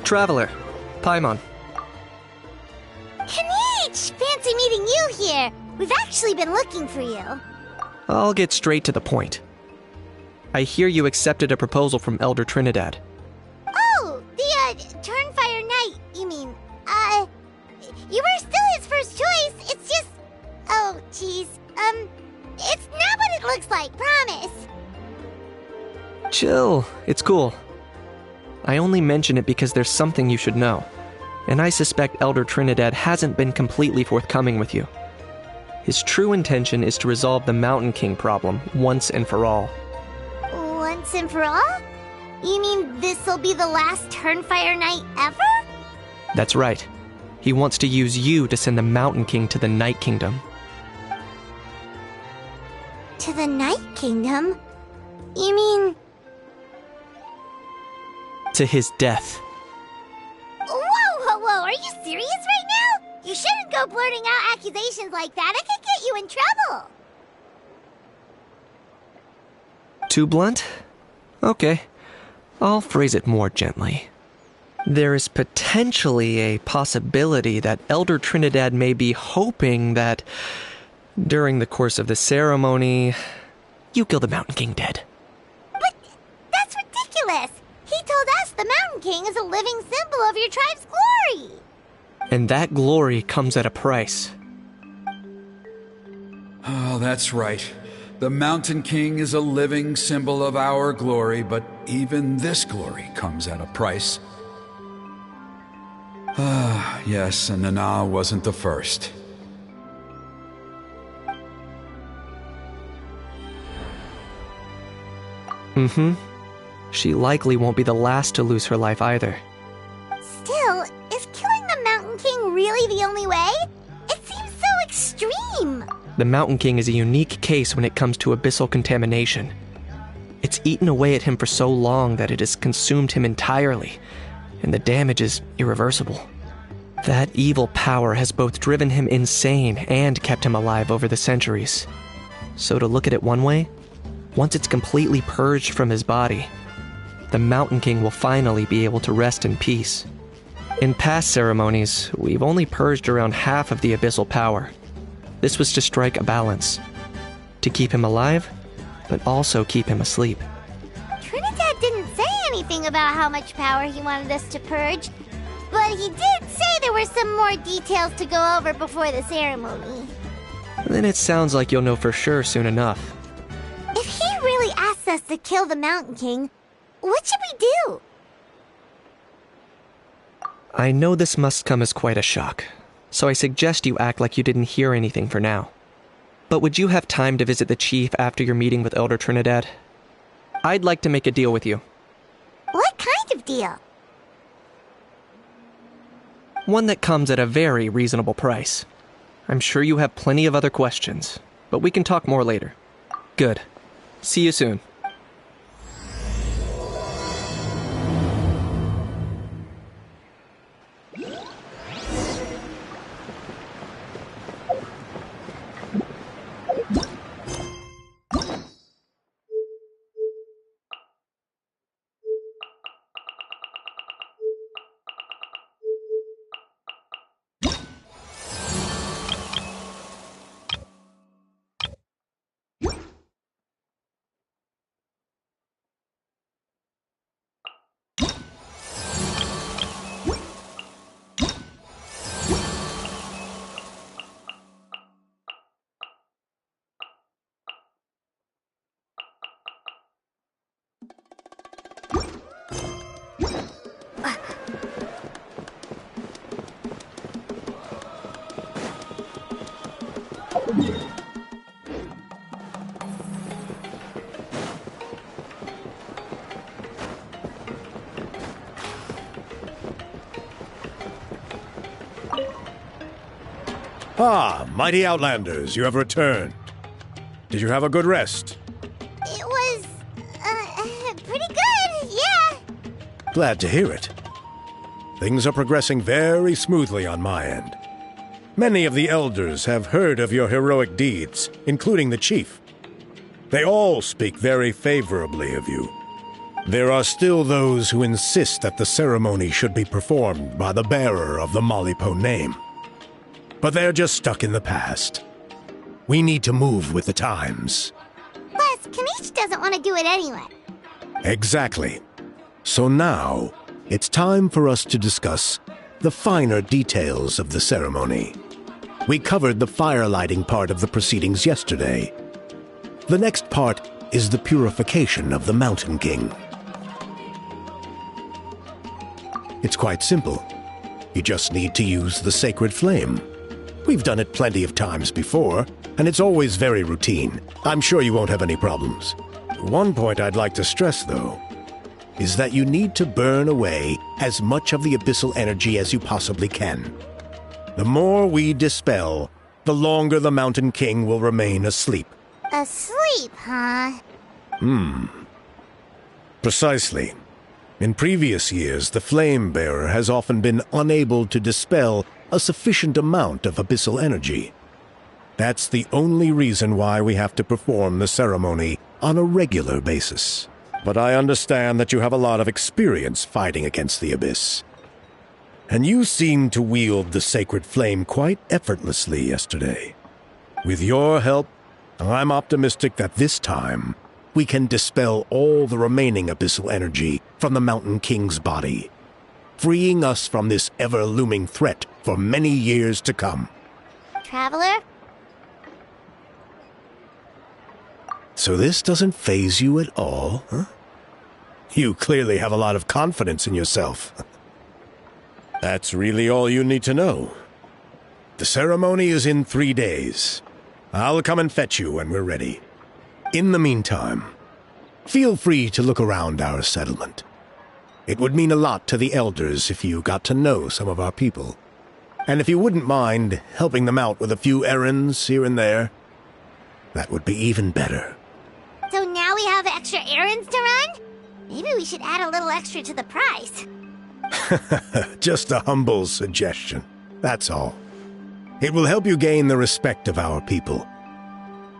Traveler, Paimon. Kanichi! Fancy meeting you here. We've actually been looking for you. I'll get straight to the point. I hear you accepted a proposal from Elder Trinidad. Oh, the, Turnfire Knight, you mean. You were still his first choice. It's just... Oh, jeez. It's not what it looks like, promise. Chill, it's cool. I only mention it because there's something you should know, and I suspect Elder Trinidad hasn't been completely forthcoming with you. His true intention is to resolve the Mountain King problem once and for all. Once and for all? You mean this'll be the last Turnfire Knight ever? That's right. He wants to use you to send the Mountain King to the Night Kingdom. To the Night Kingdom? You mean... To his death. Whoa, are you serious right now? You shouldn't go blurting out accusations like that. It could get you in trouble. Too blunt? Okay. I'll phrase it more gently. There is potentially a possibility that Elder Trinidad may be hoping that, during the course of the ceremony, you kill the Mountain King dead. But that's ridiculous. He told us the Mountain King is a living symbol of your tribe's glory. And that glory comes at a price. Oh, that's right. The Mountain King is a living symbol of our glory, but even this glory comes at a price. Ah, yes, and Nana wasn't the first. Mm-hmm. She likely won't be the last to lose her life either. Still, is killing the Mountain King really the only way? It seems so extreme. The Mountain King is a unique case when it comes to abyssal contamination. It's eaten away at him for so long that it has consumed him entirely, and the damage is irreversible. That evil power has both driven him insane and kept him alive over the centuries. So to look at it one way, once it's completely purged from his body, the Mountain King will finally be able to rest in peace. In past ceremonies, we've only purged around half of the abyssal power. This was to strike a balance, to keep him alive, but also keep him asleep. Trinidad didn't say anything about how much power he wanted us to purge, but he did say there were some more details to go over before the ceremony. Then it sounds like you'll know for sure soon enough. If he really asks us to kill the Mountain King, what should we do? I know this must come as quite a shock, so I suggest you act like you didn't hear anything for now. But would you have time to visit the chief after your meeting with Elder Trinidad? I'd like to make a deal with you. What kind of deal? One that comes at a very reasonable price. I'm sure you have plenty of other questions, but we can talk more later. Good. See you soon. Ah, mighty Outlanders, you have returned. Did you have a good rest? It was, pretty good, yeah. Glad to hear it. Things are progressing very smoothly on my end. Many of the elders have heard of your heroic deeds, including the chief. They all speak very favorably of you. There are still those who insist that the ceremony should be performed by the bearer of the Malipo name. But they're just stuck in the past. We need to move with the times. Plus, Kanish doesn't want to do it anyway. Exactly. So now, it's time for us to discuss the finer details of the ceremony. We covered the fire-lighting part of the proceedings yesterday. The next part is the purification of the Mountain King. It's quite simple. You just need to use the sacred flame. We've done it plenty of times before, and it's always very routine. I'm sure you won't have any problems. One point I'd like to stress, though, is that you need to burn away as much of the abyssal energy as you possibly can. The more we dispel, the longer the Mountain King will remain asleep. Asleep, huh? Precisely. In previous years, the Flame Bearer has often been unable to dispel a sufficient amount of abyssal energy. That's the only reason why we have to perform the ceremony on a regular basis. But I understand that you have a lot of experience fighting against the Abyss. And you seemed to wield the sacred flame quite effortlessly yesterday. With your help, I'm optimistic that this time we can dispel all the remaining abyssal energy from the Mountain King's body, freeing us from this ever-looming threat for many years to come. Traveler? So this doesn't faze you at all, huh? You clearly have a lot of confidence in yourself. That's really all you need to know. The ceremony is in 3 days. I'll come and fetch you when we're ready. In the meantime, feel free to look around our settlement. It would mean a lot to the elders if you got to know some of our people. And if you wouldn't mind helping them out with a few errands here and there, that would be even better. So now we have extra errands to run? Maybe we should add a little extra to the price. Just a humble suggestion, that's all. It will help you gain the respect of our people.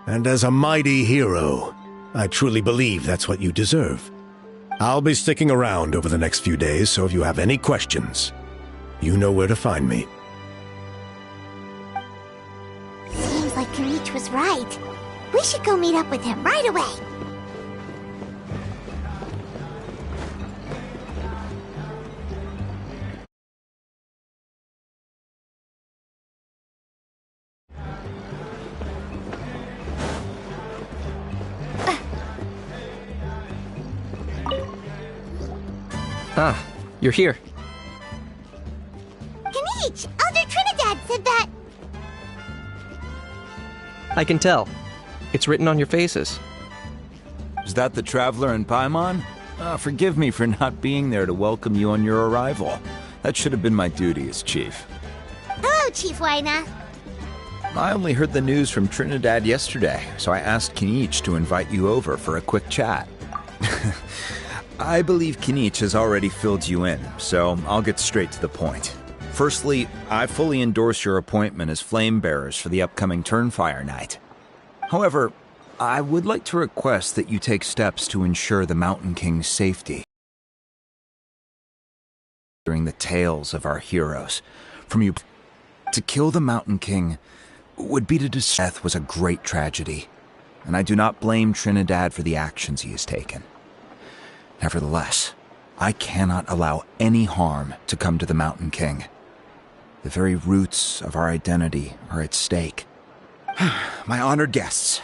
And as a mighty hero, I truly believe that's what you deserve. I'll be sticking around over the next few days, so if you have any questions, you know where to find me. Seems like Kanish was right. We should go meet up with him right away. Ah, you're here. Kanish! Elder Trinidad said that... I can tell. It's written on your faces. Is that the Traveler in Paimon? Forgive me for not being there to welcome you on your arrival. That should have been my duty as chief. Hello, Chief Waina. I only heard the news from Trinidad yesterday, so I asked Kanish to invite you over for a quick chat. I believe Kanish has already filled you in, so I'll get straight to the point. Firstly, I fully endorse your appointment as flame bearers for the upcoming Turnfire Night. However, I would like to request that you take steps to ensure the Mountain King's safety. During the tales of our heroes, from you to kill the Mountain King would be to death was a great tragedy, and I do not blame Trinidad for the actions he has taken. Nevertheless, I cannot allow any harm to come to the Mountain King. The very roots of our identity are at stake. My honored guests,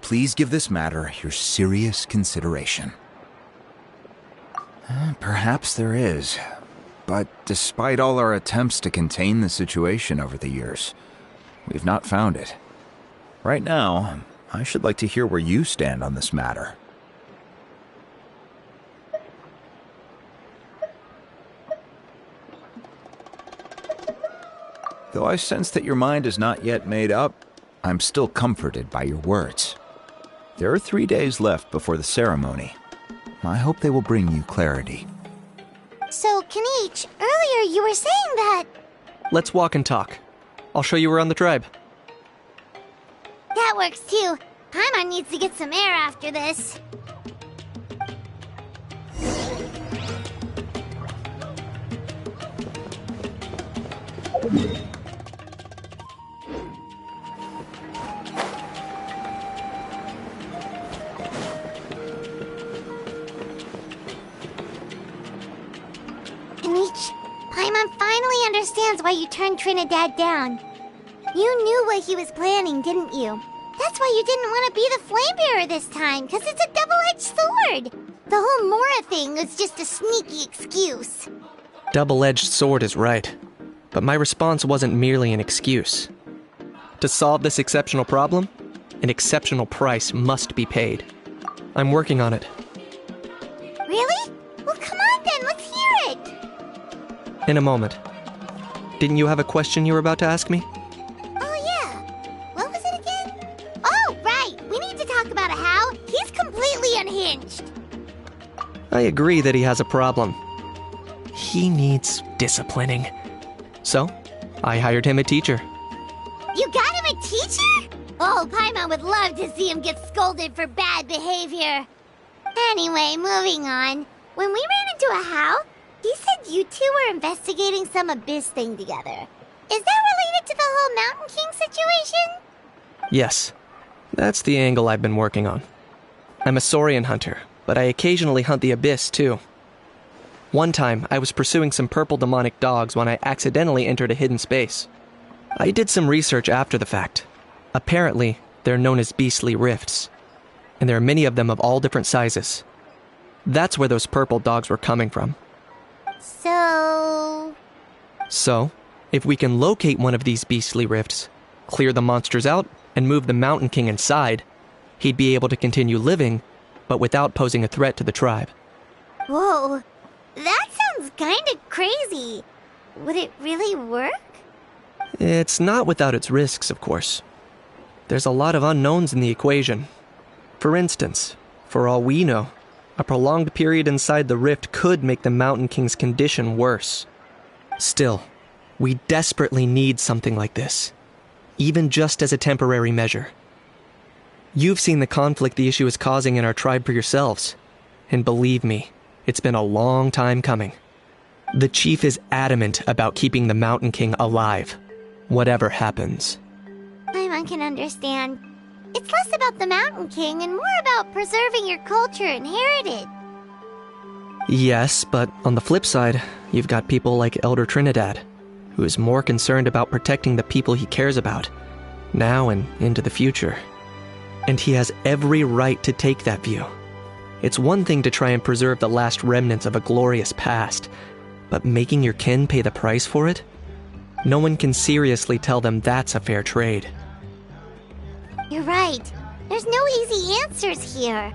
please give this matter your serious consideration. Perhaps there is, but despite all our attempts to contain the situation over the years, we've not found it. Right now, I should like to hear where you stand on this matter. Though I sense that your mind is not yet made up, I'm still comforted by your words. There are 3 days left before the ceremony. I hope they will bring you clarity. So, Kanichi, earlier you were saying that... Let's walk and talk. I'll show you around the tribe. That works too. Paimon needs to get some air after this. Kanichi, Paimon finally understands why you turned Trinidad down. You knew what he was planning, didn't you? That's why you didn't want to be the flame bearer this time, because it's a double-edged sword. The whole Mora thing was just a sneaky excuse. Double-edged sword is right. But my response wasn't merely an excuse. To solve this exceptional problem, an exceptional price must be paid. I'm working on it. Really? Well, come on then, let's hear it. In a moment. Didn't you have a question you were about to ask me? Oh, yeah. What was it again? Oh, right. We need to talk about How. He's completely unhinged. I agree that he has a problem. He needs disciplining. So, I hired him a teacher. You got him a teacher? Oh, Paimon would love to see him get scolded for bad behavior. Anyway, moving on. When we ran into a How, he said you two were investigating some abyss thing together. Is that related to the whole Mountain King situation? Yes, that's the angle I've been working on. I'm a Saurian hunter, but I occasionally hunt the abyss too. One time, I was pursuing some purple demonic dogs when I accidentally entered a hidden space. I did some research after the fact. Apparently, they're known as beastly rifts, and there are many of them of all different sizes. That's where those purple dogs were coming from. So, if we can locate one of these beastly rifts, clear the monsters out, and move the Mountain King inside, he'd be able to continue living, but without posing a threat to the tribe. Whoa, that sounds kinda crazy. Would it really work? It's not without its risks, of course. There's a lot of unknowns in the equation. For instance, for all we know, a prolonged period inside the rift could make the Mountain King's condition worse. Still, we desperately need something like this, even just as a temporary measure. You've seen the conflict the issue is causing in our tribe for yourselves, and believe me, it's been a long time coming. The chief is adamant about keeping the Mountain King alive, whatever happens. Paimon can understand. It's less about the Mountain King and more about preserving your culture and heritage. Yes, but on the flip side, you've got people like Elder Trinidad, who is more concerned about protecting the people he cares about, now and into the future. And he has every right to take that view. It's one thing to try and preserve the last remnants of a glorious past, but making your kin pay the price for it? No one can seriously tell them that's a fair trade. You're right. There's no easy answers here.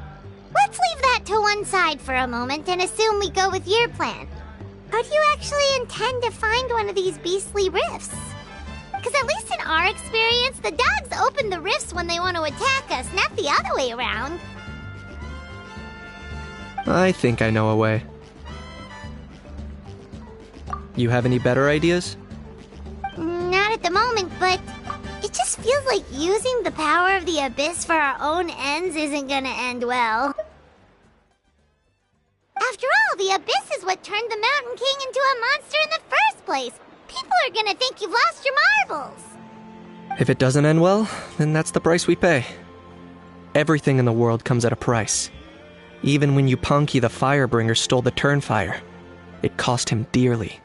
Let's leave that to one side for a moment and assume we go with your plan. How do you actually intend to find one of these beastly rifts? Because at least in our experience, the dogs open the rifts when they want to attack us, not the other way around. I think I know a way. You have any better ideas? Not at the moment, but it just feels like using the power of the Abyss for our own ends isn't gonna end well. After all, the Abyss is what turned the Mountain King into a monster in the first place. People are gonna think you've lost your marbles. If it doesn't end well, then that's the price we pay. Everything in the world comes at a price. Even when Yupanqui the Firebringer stole the Turnfire, it cost him dearly.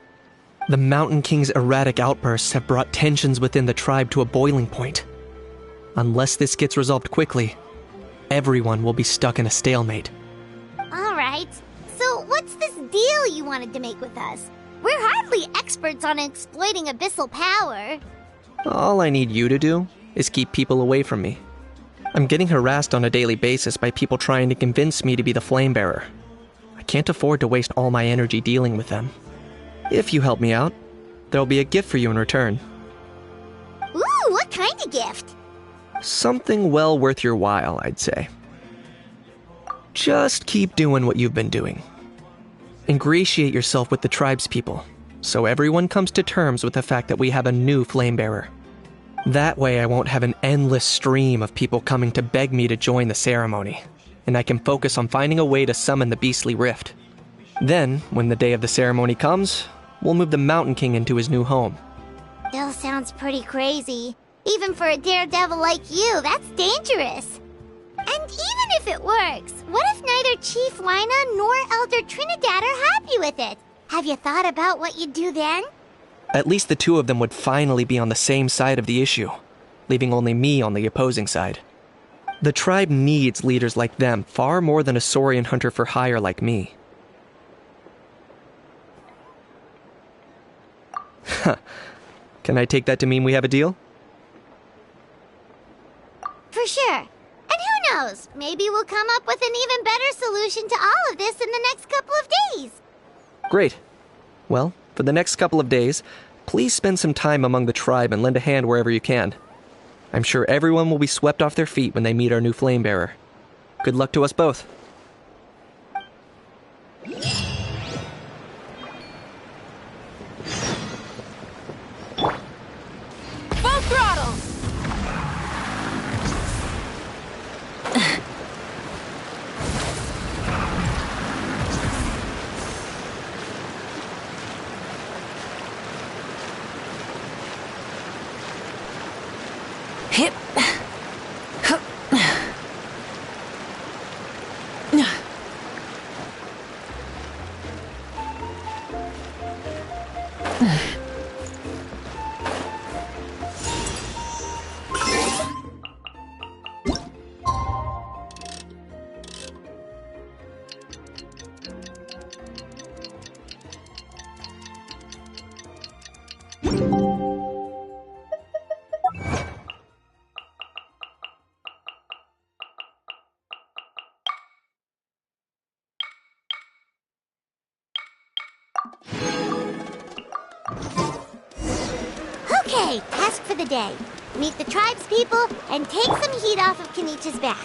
The Mountain King's erratic outbursts have brought tensions within the tribe to a boiling point. Unless this gets resolved quickly, everyone will be stuck in a stalemate. Alright, so what's this deal you wanted to make with us? We're hardly experts on exploiting abyssal power. All I need you to do is keep people away from me. I'm getting harassed on a daily basis by people trying to convince me to be the flame bearer. I can't afford to waste all my energy dealing with them. If you help me out, there'll be a gift for you in return. kind of gift? Something well worth your while, I'd say. Just keep doing what you've been doing. Ingratiate yourself with the tribespeople, so everyone comes to terms with the fact that we have a new flamebearer. That way I won't have an endless stream of people coming to beg me to join the ceremony, and I can focus on finding a way to summon the beastly rift. Then, when the day of the ceremony comes, we'll move the Mountain King into his new home. Still sounds pretty crazy. Even for a daredevil like you, that's dangerous. And even if it works, what if neither Chief Lina nor Elder Trinidad are happy with it? Have you thought about what you'd do then? At least the two of them would finally be on the same side of the issue, leaving only me on the opposing side. The tribe needs leaders like them far more than a Saurian hunter for hire like me. Huh. Can I take that to mean we have a deal? For sure. And who knows, maybe we'll come up with an even better solution to all of this in the next couple of days. Great. Well, for the next couple of days, please spend some time among the tribe and lend a hand wherever you can. I'm sure everyone will be swept off their feet when they meet our new flamebearer. Good luck to us both. Full throttle! Hip. Okay, task for the day. Meet the tribespeople and take some heat off of Kenichi's back.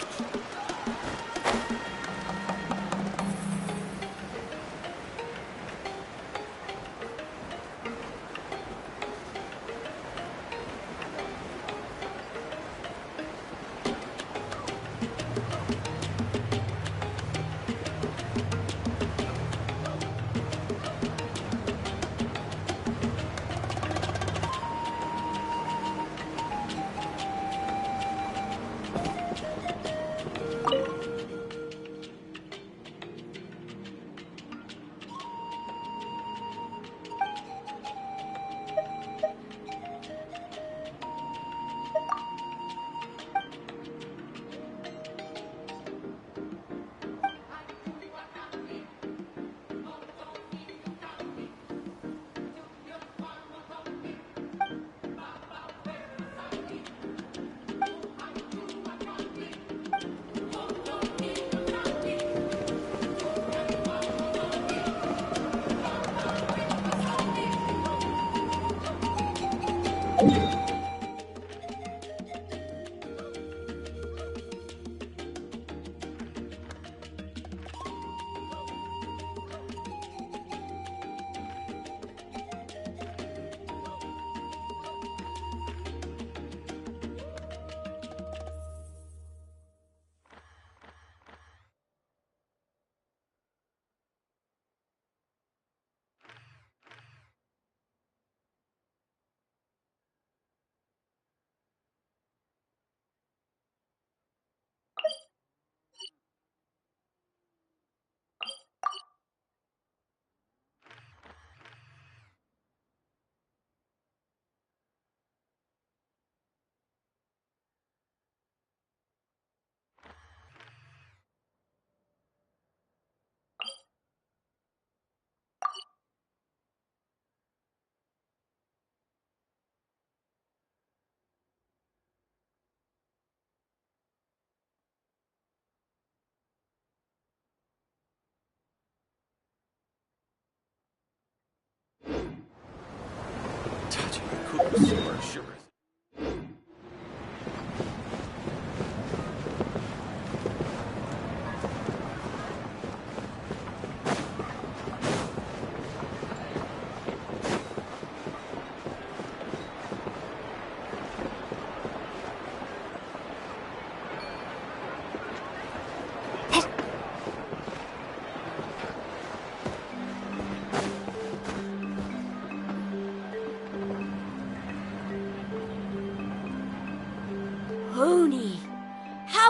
Touching the coolest, sure.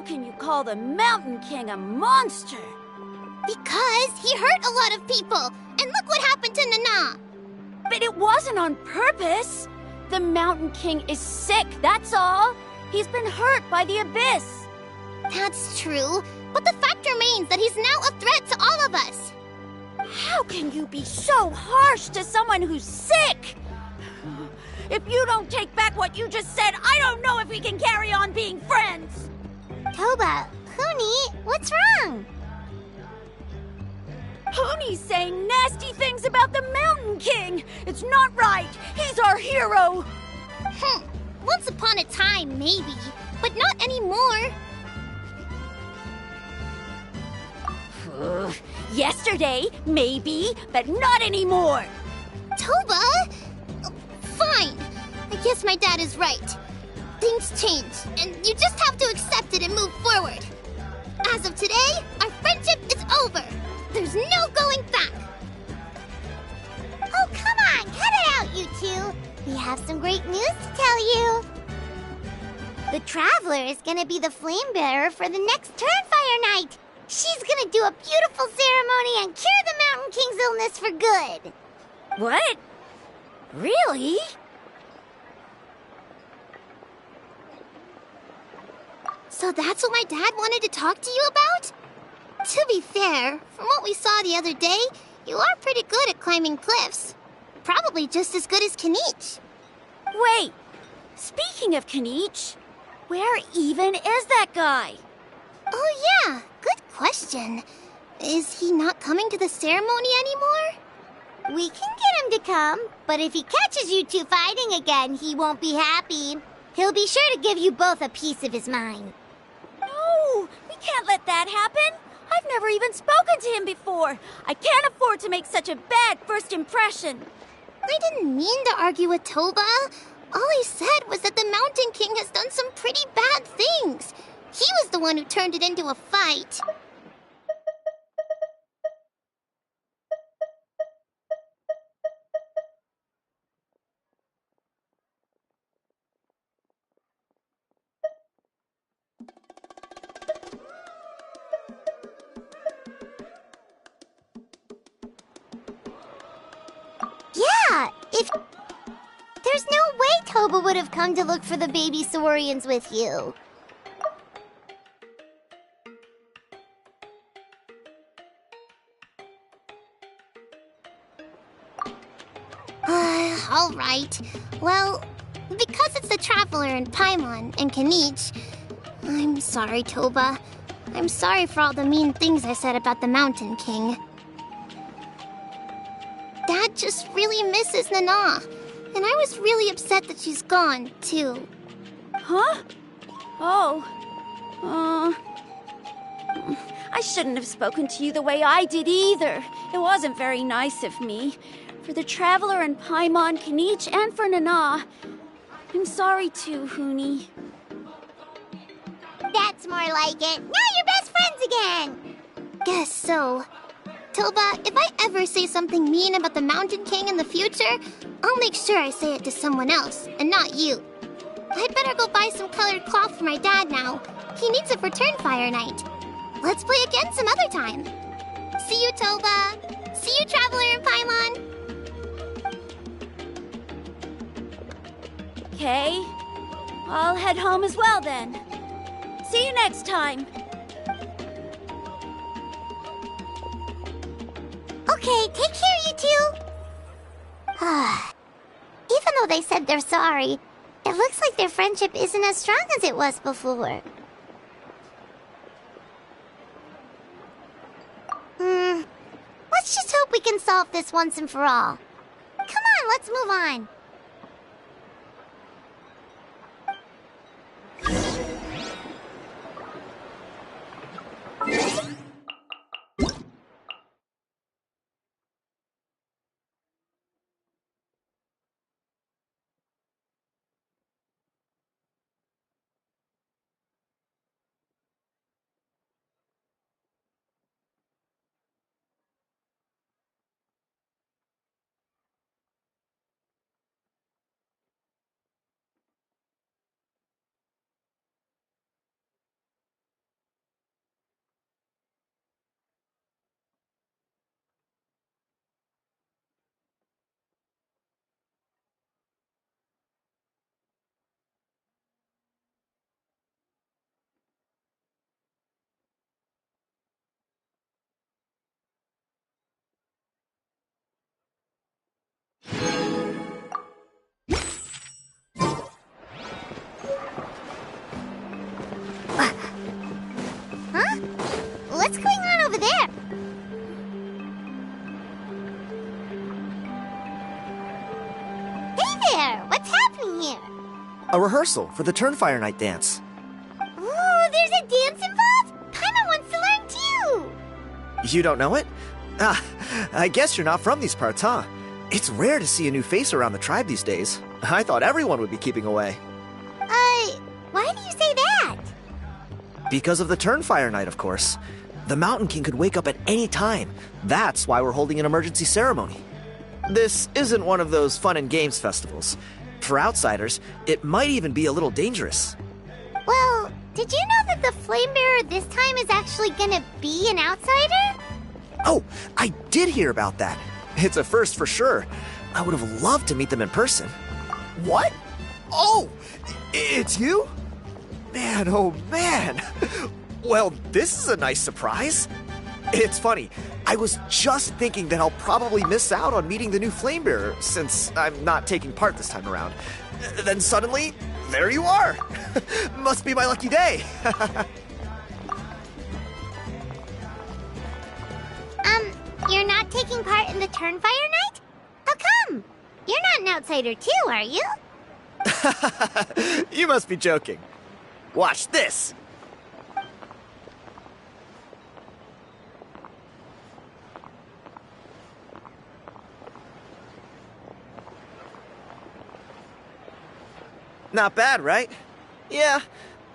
can you call the Mountain King a monster? Because he hurt a lot of people, and look what happened to Nana. But it wasn't on purpose. The Mountain King is sick, that's all. He's been hurt by the Abyss. That's true, but the fact remains that he's now a threat to all of us. How can you be so harsh to someone who's sick? If you don't take back what you just said, I don't know if we can carry on being friends. Toba, Huni, what's wrong? Huni's saying nasty things about the Mountain King. It's not right. He's our hero. Once upon a time, maybe, but not anymore. Yesterday, maybe, but not anymore. Toba? Fine. I guess my dad is right. Things change, and you just have to accept it and move forward. As of today, our friendship is over. There's no going back. Oh, come on, cut it out, you two. We have some great news to tell you. The Traveler is gonna be the flame bearer for the next Turnfire night. She's gonna do a beautiful ceremony and cure the Mountain King's illness for good. What? Really? So that's what my dad wanted to talk to you about? To be fair, from what we saw the other day, you are pretty good at climbing cliffs. Probably just as good as Kanich. Wait, speaking of Kanich, where even is that guy? Oh yeah, good question. Is he not coming to the ceremony anymore? We can get him to come, but if he catches you two fighting again, he won't be happy. He'll be sure to give you both a piece of his mind. No, we can't let that happen. I've never even spoken to him before. I can't afford to make such a bad first impression. I didn't mean to argue with Toba. All I said was that the Mountain King has done some pretty bad things. He was the one who turned it into a fight. Yeah, if... There's no way Toba would have come to look for the baby Saurians with you. All right. Well, because it's the Traveler and Paimon and Kanich, I'm sorry, Toba. I'm sorry for all the mean things I said about the Mountain King. Dad just really misses Nana, and I was really upset that she's gone, too. Huh? Oh. I shouldn't have spoken to you the way I did either. It wasn't very nice of me. For the Traveler and Paimon, Kanich, and for Nana. I'm sorry too, Huni. That's more like it. Now you're best friends again! Guess so. Toba, if I ever say something mean about the Mountain King in the future, I'll make sure I say it to someone else, and not you. I'd better go buy some colored cloth for my dad now. He needs it for Turnfire night. Let's play again some other time. See you, Toba. See you, Traveler and Paimon. Okay. I'll head home as well then. See you next time. Okay, take care, you two. Even though they said they're sorry, it looks like their friendship isn't as strong as it was before. Let's just hope we can solve this once and for all. Come on, let's move on. A rehearsal for the Turnfire Night dance. Ooh, there's a dance involved? Paimon wants to learn too! You don't know it? Ah, I guess you're not from these parts, huh? It's rare to see a new face around the tribe these days. I thought everyone would be keeping away. Why do you say that? Because of the Turnfire Night, of course. The Mountain King could wake up at any time. That's why we're holding an emergency ceremony. This isn't one of those fun and games festivals. For outsiders, it might even be a little dangerous. Well, did you know that the Flame Bearer this time is actually gonna be an outsider? Oh, I did hear about that. It's a first for sure. I would have loved to meet them in person. What? Oh, it's you? Man, oh man. Well, this is a nice surprise. It's funny, I was just thinking that I'll probably miss out on meeting the new Flame Bearer since I'm not taking part this time around. Then suddenly, there you are. Must be my lucky day. You're not taking part in the Turnfire Night? How come? You're not an outsider too, are you? You must be joking. Watch this. Not bad, right? Yeah,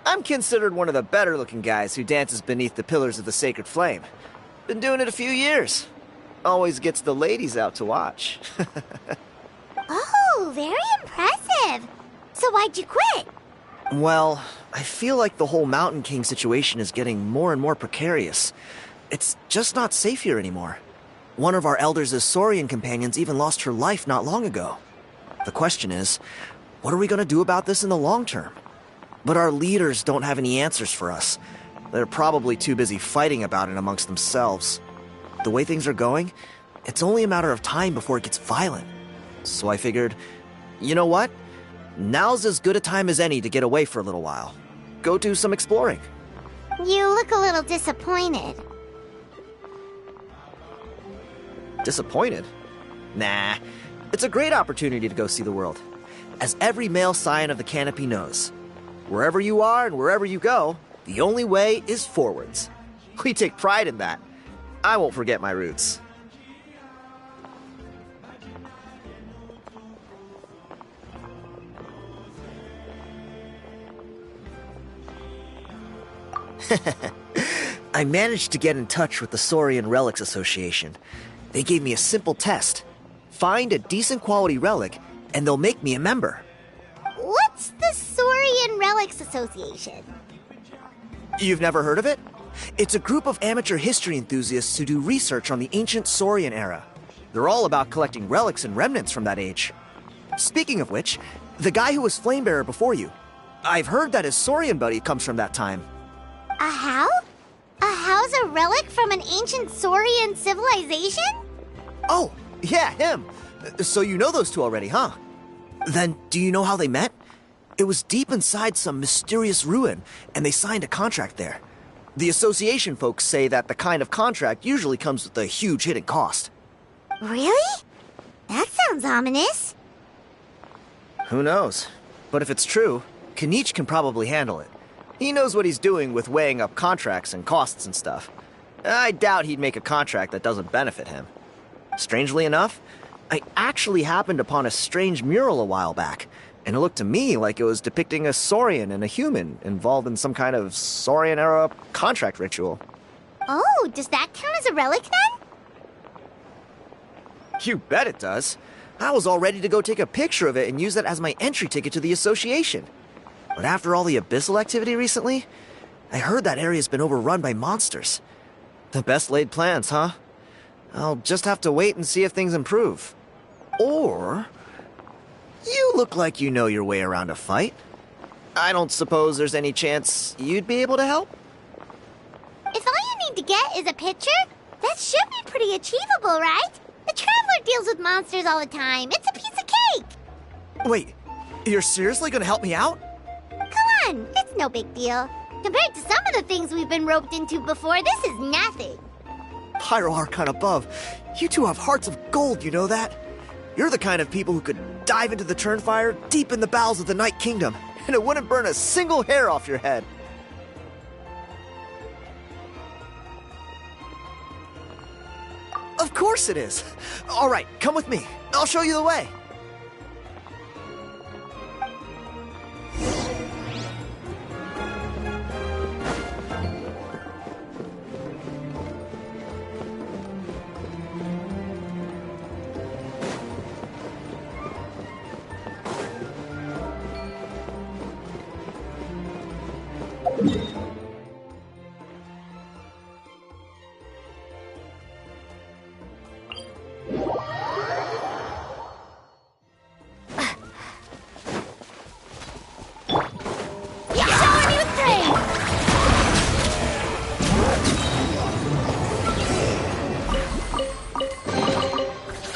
I'm considered one of the better-looking guys who dances beneath the pillars of the sacred flame. Been doing it a few years. Always gets the ladies out to watch. Oh, very impressive. So why'd you quit? Well, I feel like the whole Mountain King situation is getting more and more precarious. It's just not safe here anymore. One of our elders' Saurian companions even lost her life not long ago. The question is, what are we going to do about this in the long term? But our leaders don't have any answers for us. They're probably too busy fighting about it amongst themselves. The way things are going, it's only a matter of time before it gets violent. So I figured, you know what? Now's as good a time as any to get away for a little while. Go do some exploring. You look a little disappointed. Disappointed? Nah, it's a great opportunity to go see the world. As every male scion of the canopy knows, wherever you are and wherever you go, the only way is forwards. We take pride in that. I won't forget my roots. I managed to get in touch with the Saurian Relics Association. They gave me a simple test. Find a decent quality relic, and they'll make me a member. What's the Saurian Relics Association? You've never heard of it? It's a group of amateur history enthusiasts who do research on the ancient Saurian era. They're all about collecting relics and remnants from that age. Speaking of which, the guy who was Flamebearer before you, I've heard that his Saurian buddy comes from that time. A how? A how's a relic from an ancient Saurian civilization? Oh, yeah, him. So you know those two already, huh? Then, do you know how they met? It was deep inside some mysterious ruin, and they signed a contract there. The association folks say that the kind of contract usually comes with a huge hidden cost. Really? That sounds ominous. Who knows? But if it's true, Kanich can probably handle it. He knows what he's doing with weighing up contracts and costs and stuff. I doubt he'd make a contract that doesn't benefit him. Strangely enough, I actually happened upon a strange mural a while back, and it looked to me like it was depicting a Saurian and a human involved in some kind of Saurian-era contract ritual. Oh, does that count as a relic then? You bet it does. I was all ready to go take a picture of it and use that as my entry ticket to the association. But after all the Abyssal activity recently, I heard that area's been overrun by monsters. The best laid plans, huh? I'll just have to wait and see if things improve. Or... you look like you know your way around a fight. I don't suppose there's any chance you'd be able to help? If all you need to get is a picture, that should be pretty achievable, right? The Traveler deals with monsters all the time. It's a piece of cake. Wait, you're seriously gonna help me out? Come on, it's no big deal. Compared to some of the things we've been roped into before, this is nothing. Pyro Archon above, you two have hearts of gold, you know that? You're the kind of people who could dive into the Turnfire deep in the bowels of the Night Kingdom, and it wouldn't burn a single hair off your head. Of course it is. All right, come with me. I'll show you the way.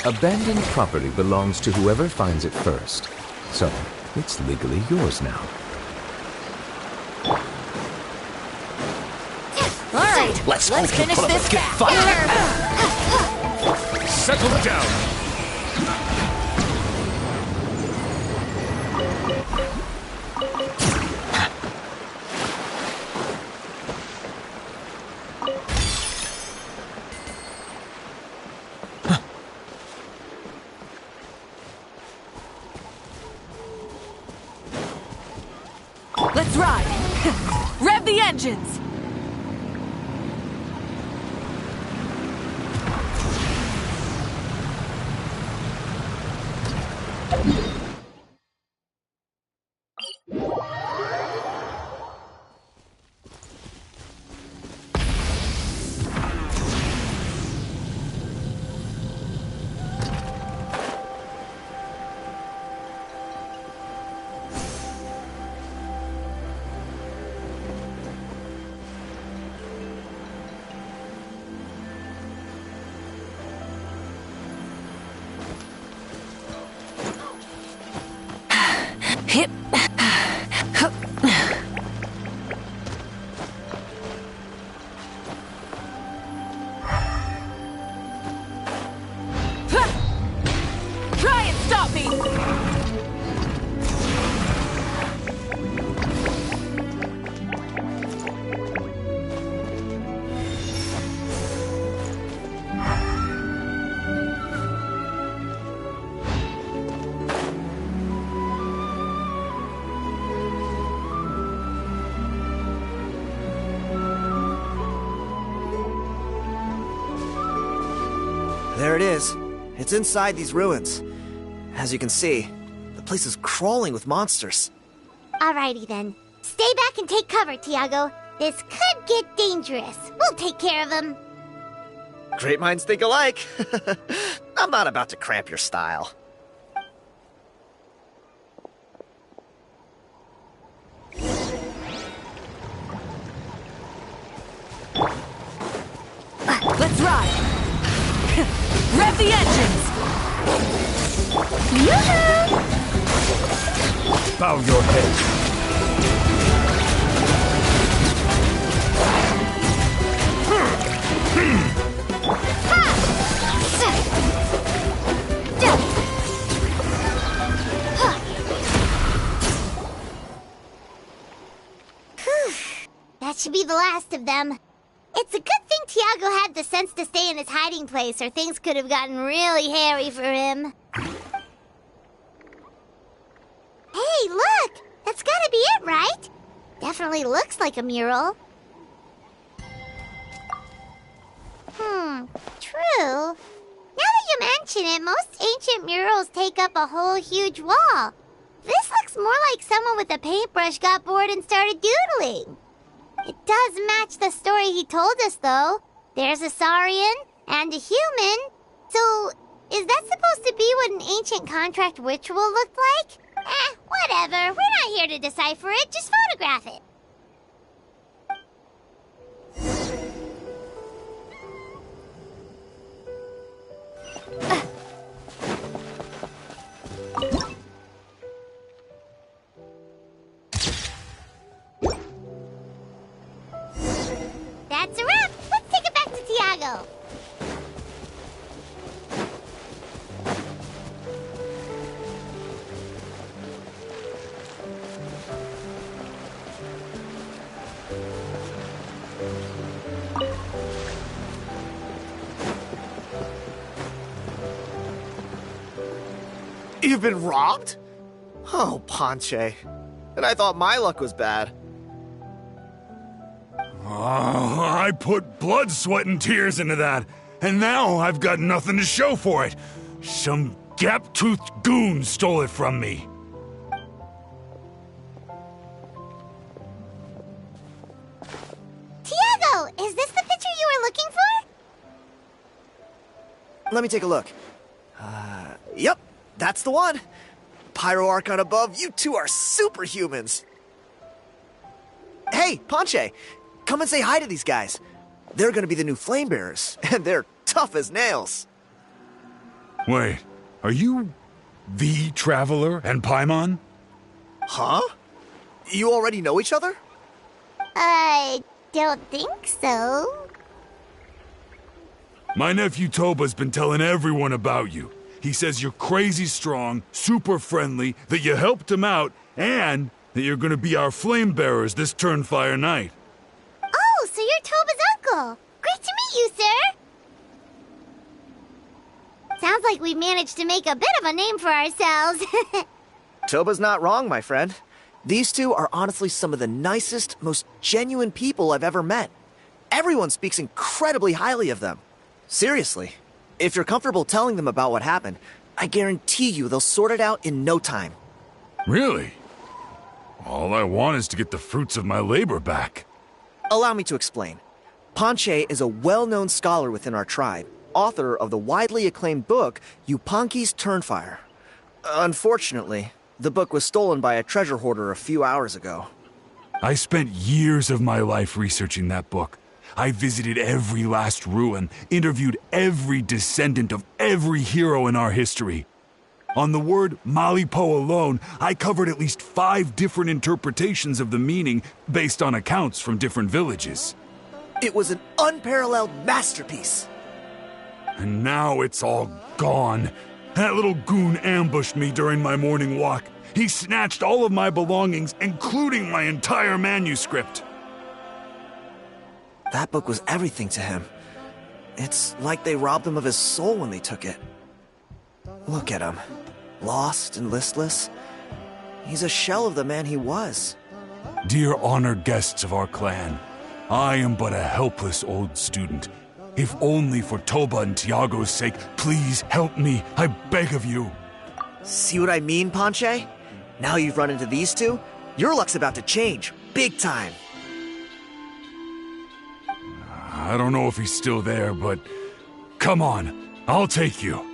Abandoned property belongs to whoever finds it first. So, it's legally yours now. All right, let's finish this fire. Settle down! Let's ride! Rev the engines! Hip. Try and stop me! There it is. It's inside these ruins. As you can see, the place is crawling with monsters. Alrighty then. Stay back and take cover, Tiago. This could get dangerous. We'll take care of him. Great minds think alike. I'm not about to cramp your style. Let's ride! Rev the engines! Yoo-hoo! Bow your head. That should be the last of them. It's a good thing Tiago had the sense to stay in his hiding place, or things could have gotten really hairy for him. Hey, look! That's gotta be it, right? Definitely looks like a mural. True. Now that you mention it, most ancient murals take up a whole huge wall. This looks more like someone with a paintbrush got bored and started doodling. It does match the story he told us, though. There's a Saurian and a human. So, is that supposed to be what an ancient contract ritual looked like? Whatever. We're not here to decipher it. Just photograph it. That's a wrap. Let's take it back to Tiago. You've been robbed? Oh, Ponche. And I thought my luck was bad. I put blood, sweat, and tears into that, and now I've got nothing to show for it. Some gap-toothed goon stole it from me. Tiago, is this the picture you were looking for? Let me take a look. Yep, that's the one. Pyro Archon above, you two are superhumans. Hey, Ponche, come and say hi to these guys. They're gonna be the new flame bearers, and they're tough as nails. Wait, are you the Traveler and Paimon? Huh? You already know each other? I don't think so. My nephew Toba's been telling everyone about you. He says you're crazy strong, super friendly, that you helped him out, and that you're gonna be our flame bearers this Turnfire night. Oh, so you're Toba's uncle. Great to meet you, sir. Sounds like we managed to make a bit of a name for ourselves. Toba's not wrong, my friend. These two are honestly some of the nicest, most genuine people I've ever met. Everyone speaks incredibly highly of them. Seriously, if you're comfortable telling them about what happened, I guarantee you they'll sort it out in no time. Really? All I want is to get the fruits of my labor back. Allow me to explain. Ponche is a well-known scholar within our tribe, author of the widely acclaimed book, Yupanqui's Turnfire. Unfortunately, the book was stolen by a treasure hoarder a few hours ago. I spent years of my life researching that book. I visited every last ruin, interviewed every descendant of every hero in our history. On the word Malipo alone, I covered at least 5 different interpretations of the meaning based on accounts from different villages. It was an unparalleled masterpiece. And now it's all gone. That little goon ambushed me during my morning walk. He snatched all of my belongings, including my entire manuscript. That book was everything to him. It's like they robbed him of his soul when they took it. Look at him. Lost and listless. He's a shell of the man he was. Dear honored guests of our clan, I am but a helpless old student. If only for Toba and Tiago's sake, please help me, I beg of you. See what I mean, Ponche? Now you've run into these two, your luck's about to change, big time. I don't know if he's still there, but come on, I'll take you.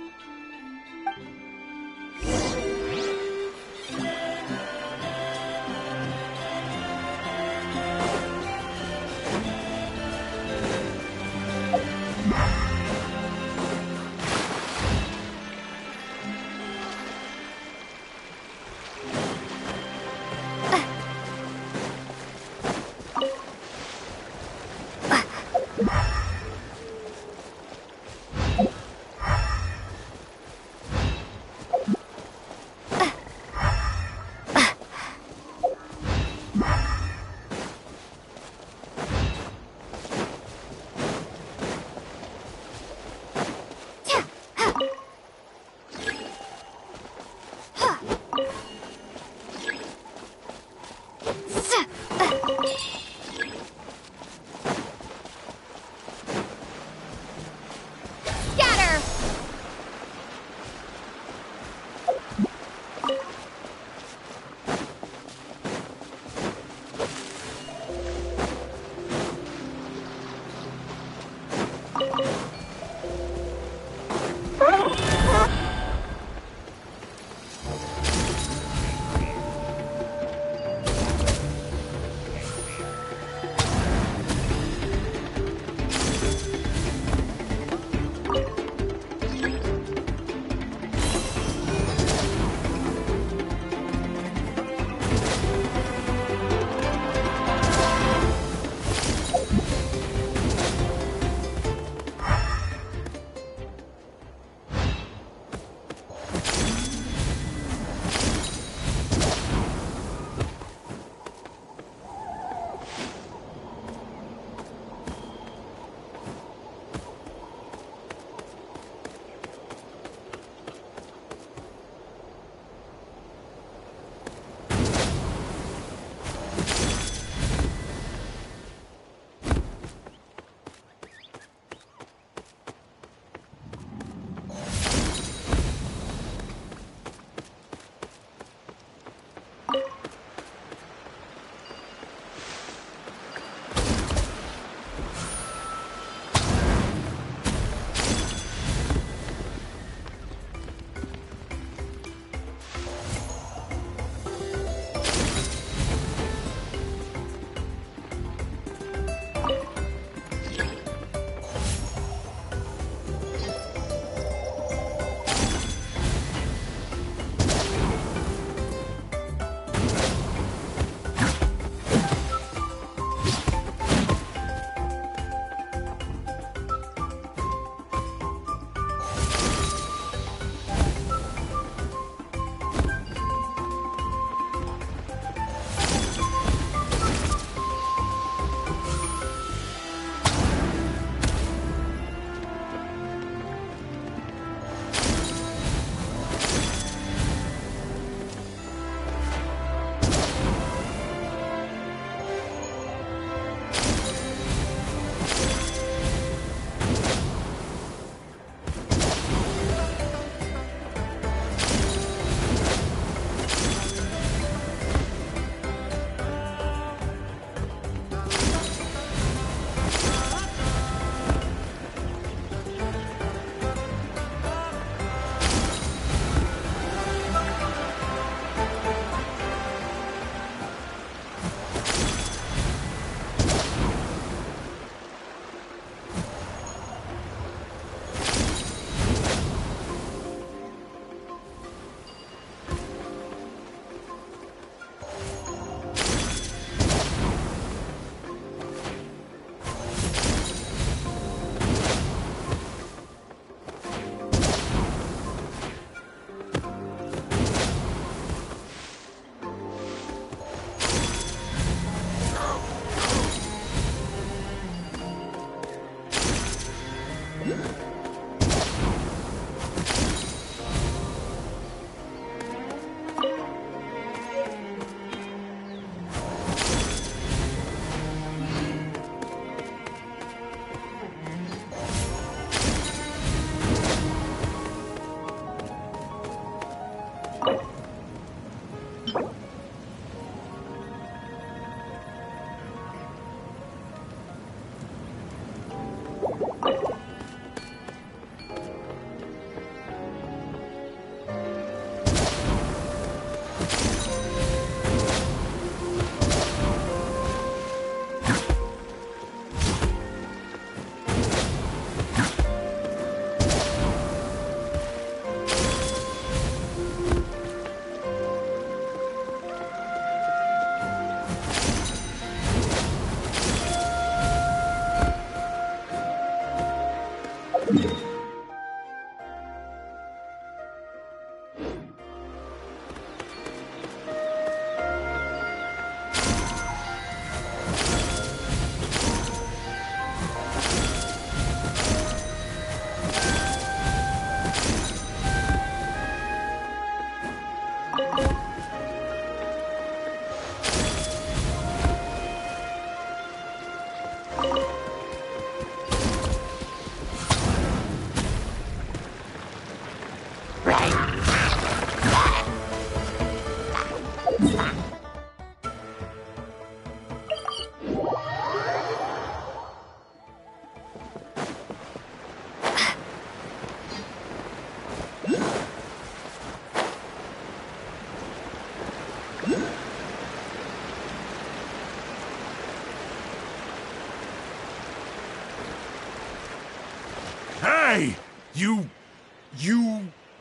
Hey! You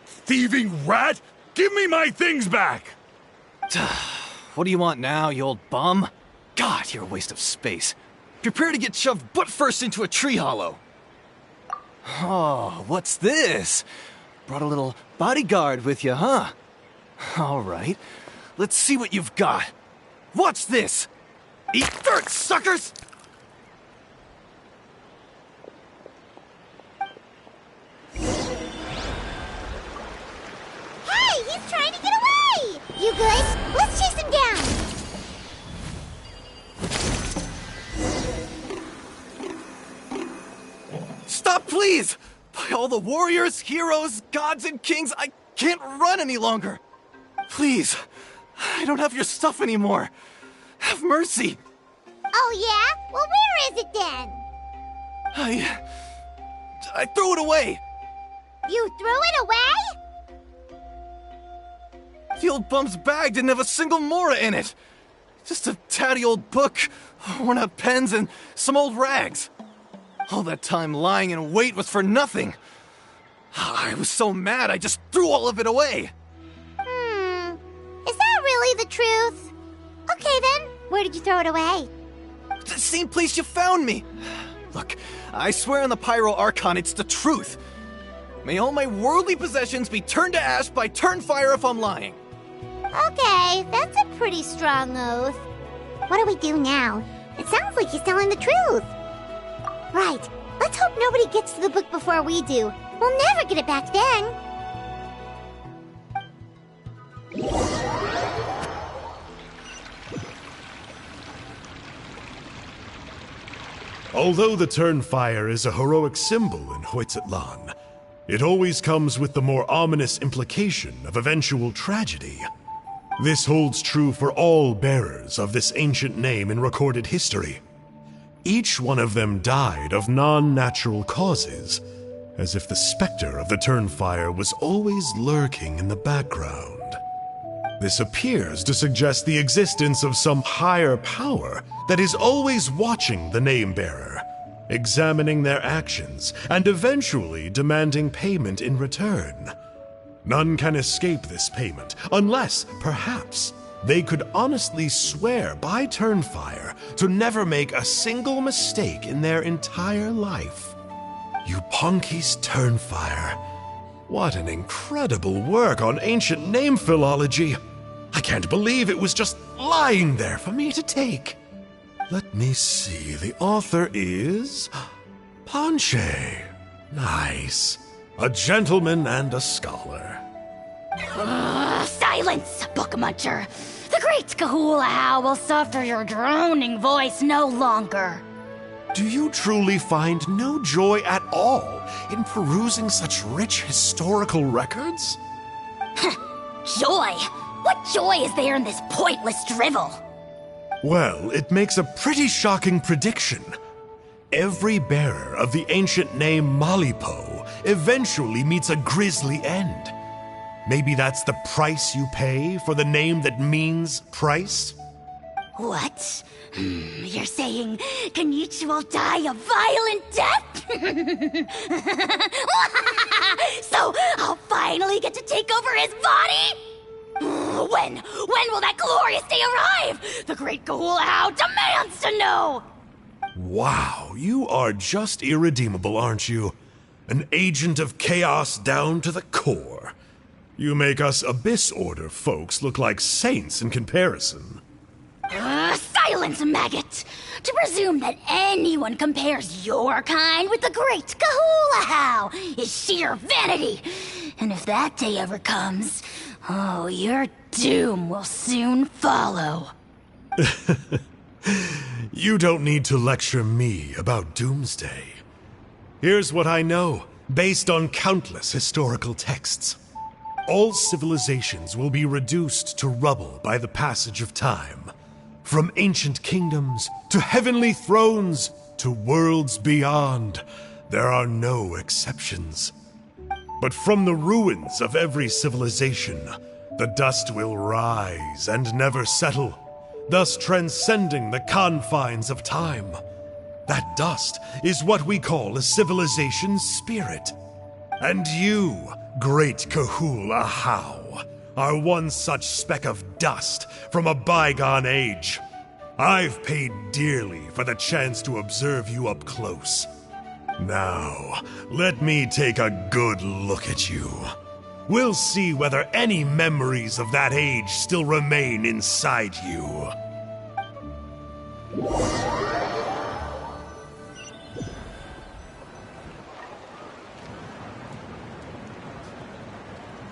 thieving rat! Give me my things back! What do you want now, you old bum? God, you're a waste of space. Prepare to get shoved butt first into a tree hollow. Oh, what's this? Brought a little bodyguard with you, huh? All right, let's see what you've got. What's this? Eat dirt, suckers! Hey, he's trying to get away! You good? Let's chase him down! Stop, please! By all the warriors, heroes, gods, and kings, I can't run any longer! Please, I don't have your stuff anymore. Have mercy! Oh yeah? Well, where is it then? I threw it away! You threw it away? The old bum's bag didn't have a single mora in it! Just a tatty old book, worn out pens, and some old rags. All that time lying in wait was for nothing. I was so mad I just threw all of it away. Is that really the truth? Okay then, where did you throw it away? The same place you found me. Look, I swear on the Pyro Archon it's the truth. May all my worldly possessions be turned to ash by Turnfire if I'm lying. Okay, that's a pretty strong oath. What do we do now? It sounds like he's telling the truth. Right, let's hope nobody gets to the book before we do. We'll never get it back then. Although the Turnfire is a heroic symbol in Hoytzatlan, it always comes with the more ominous implication of eventual tragedy. This holds true for all bearers of this ancient name in recorded history. Each one of them died of non-natural causes, as if the specter of the Turnfire was always lurking in the background. This appears to suggest the existence of some higher power that is always watching the name-bearer, examining their actions, and eventually demanding payment in return. None can escape this payment, unless, perhaps, they could honestly swear by Turnfire to never make a single mistake in their entire life. Yupanki's Turnfire. What an incredible work on ancient name philology. I can't believe it was just lying there for me to take. Let me see, the author is Panche. Nice. A gentleman and a scholar. Silence, book muncher. The great Kahula will suffer your droning voice no longer. Do you truly find no joy at all in perusing such rich historical records? Joy? What joy is there in this pointless drivel? Well, it makes a pretty shocking prediction. Every bearer of the ancient name Malipo eventually meets a grisly end. Maybe that's the price you pay for the name that means price? What? You're saying Kenichi will die a violent death? So I'll finally get to take over his body? When will that glorious day arrive? The great Kahula demands to know! Wow, you are just irredeemable, aren't you? An agent of chaos down to the core. You make us Abyss Order folks look like saints in comparison. Silence, maggot! To presume that anyone compares your kind with the great Kahula is sheer vanity. And if that day ever comes, oh, your doom will soon follow. You don't need to lecture me about Doomsday. Here's what I know, based on countless historical texts. All civilizations will be reduced to rubble by the passage of time. From ancient kingdoms, to heavenly thrones, to worlds beyond, there are no exceptions. But from the ruins of every civilization, the dust will rise and never settle, thus transcending the confines of time. That dust is what we call a civilization's spirit. And you, great Kahula How, are one such speck of dust from a bygone age. I've paid dearly for the chance to observe you up close. Now, let me take a good look at you. We'll see whether any memories of that age still remain inside you.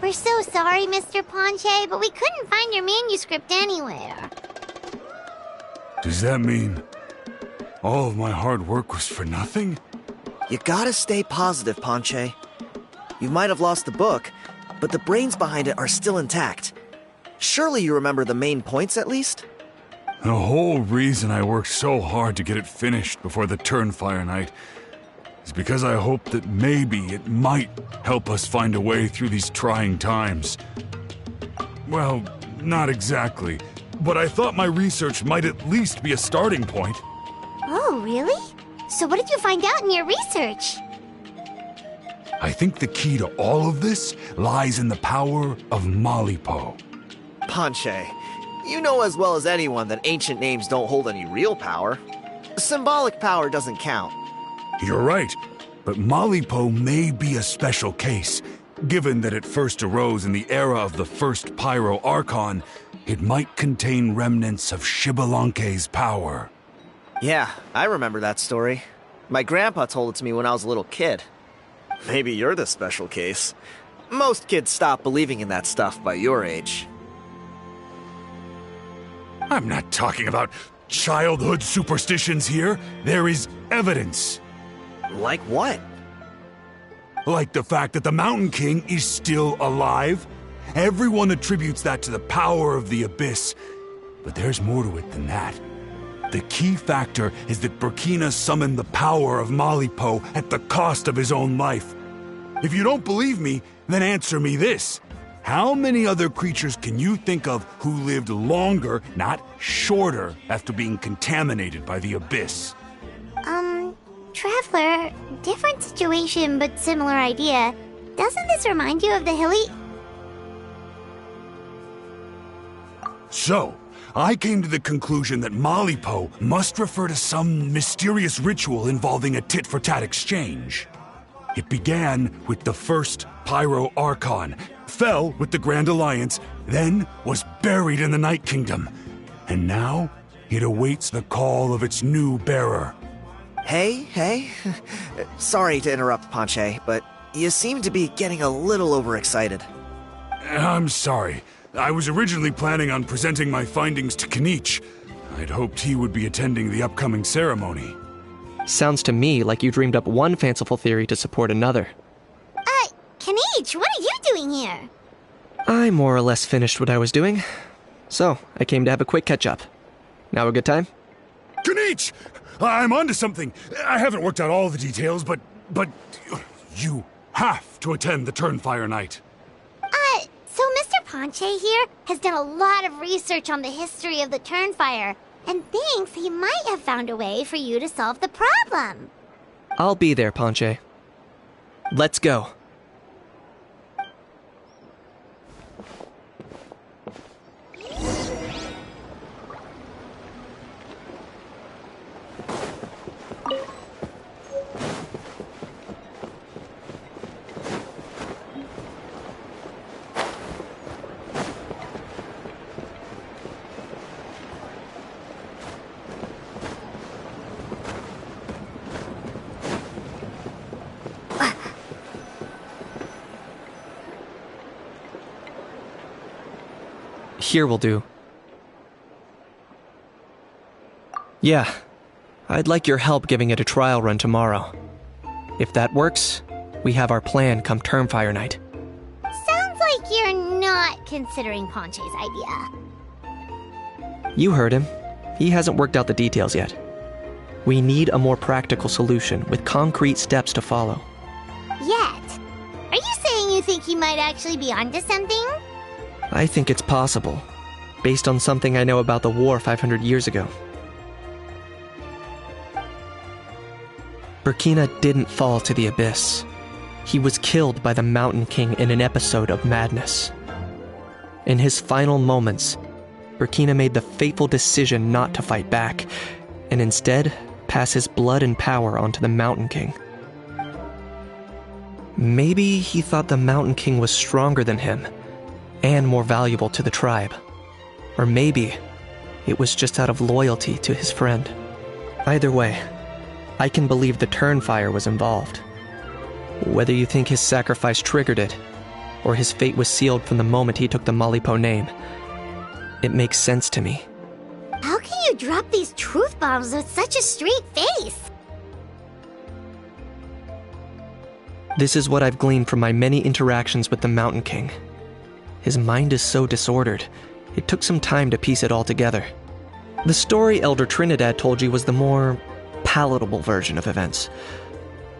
We're so sorry, Mr. Ponche, but we couldn't find your manuscript anywhere. Does that mean all of my hard work was for nothing? You gotta stay positive, Ponche. You might have lost the book, but the brains behind it are still intact. Surely you remember the main points at least? The whole reason I worked so hard to get it finished before the Turnfire Night is because I hoped that maybe it might help us find a way through these trying times. Well, not exactly, but I thought my research might at least be a starting point. Oh, really? So what did you find out in your research? I think the key to all of this lies in the power of Malipo. Ponche, you know as well as anyone that ancient names don't hold any real power. Symbolic power doesn't count. You're right, but Malipo may be a special case. Given that it first arose in the era of the first Pyro Archon, it might contain remnants of Shibalanke's power. Yeah, I remember that story. My grandpa told it to me when I was a little kid. Maybe you're the special case. Most kids stop believing in that stuff by your age. I'm not talking about childhood superstitions here. There is evidence. Like what? Like the fact that the Mountain King is still alive. Everyone attributes that to the power of the Abyss. But there's more to it than that. The key factor is that Burkina summoned the power of Malipo at the cost of his own life. If you don't believe me, then answer me this. How many other creatures can you think of who lived longer, not shorter, after being contaminated by the Abyss? Traveler, different situation but similar idea. Doesn't this remind you of the hilly... So, I came to the conclusion that Malipo must refer to some mysterious ritual involving a tit-for-tat exchange. It began with the first Pyro Archon, fell with the Grand Alliance, then was buried in the Night Kingdom. And now, it awaits the call of its new bearer. Hey. Sorry to interrupt, Ponche, but you seem to be getting a little overexcited. I'm sorry. I was originally planning on presenting my findings to Kinich. I'd hoped he would be attending the upcoming ceremony. Sounds to me like you dreamed up one fanciful theory to support another. Kinich, what are you doing here? I more or less finished what I was doing, so I came to have a quick catch-up. Now a good time? Kinich! I'm onto something. I haven't worked out all the details, but you have to attend the Turnfire Night. So Mr. Ponche here has done a lot of research on the history of the Turnfire, and thinks he might have found a way for you to solve the problem. I'll be there, Ponche. Let's go. Here will do. Yeah, I'd like your help giving it a trial run tomorrow. If that works, we have our plan come Termfire Night. Sounds like you're not considering Ponche's idea. You heard him. He hasn't worked out the details yet. We need a more practical solution with concrete steps to follow. Yet? Are you saying you think he might actually be onto something? I think it's possible, based on something I know about the war 500 years ago. Burkina didn't fall to the abyss. He was killed by the Mountain King in an episode of madness. In his final moments, Burkina made the fateful decision not to fight back, and instead pass his blood and power onto the Mountain King. Maybe he thought the Mountain King was stronger than him, and more valuable to the tribe. Or maybe it was just out of loyalty to his friend. Either way, I can believe the Turnfire was involved. Whether you think his sacrifice triggered it, or his fate was sealed from the moment he took the Malipo name, it makes sense to me. How can you drop these truth bombs with such a straight face? This is what I've gleaned from my many interactions with the Mountain King. His mind is so disordered, it took some time to piece it all together. The story Elder Trinidad told you was the more palatable version of events.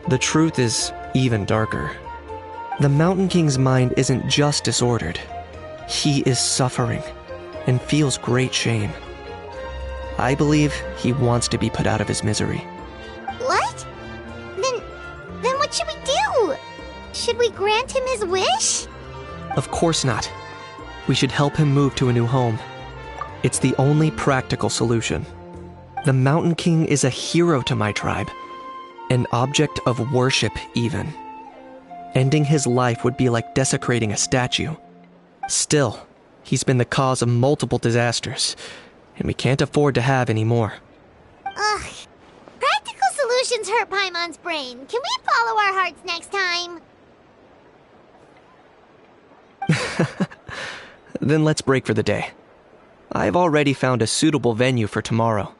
The truth is even darker. The Mountain King's mind isn't just disordered. He is suffering and feels great shame. I believe he wants to be put out of his misery. What? Then what should we do? Should we grant him his wish? Of course not. We should help him move to a new home. It's the only practical solution. The Mountain King is a hero to my tribe, an object of worship even. Ending his life would be like desecrating a statue. Still, he's been the cause of multiple disasters, and we can't afford to have any more. Ugh. Practical solutions hurt Paimon's brain. Can we follow our hearts next time? Then let's break for the day. I've already found a suitable venue for tomorrow.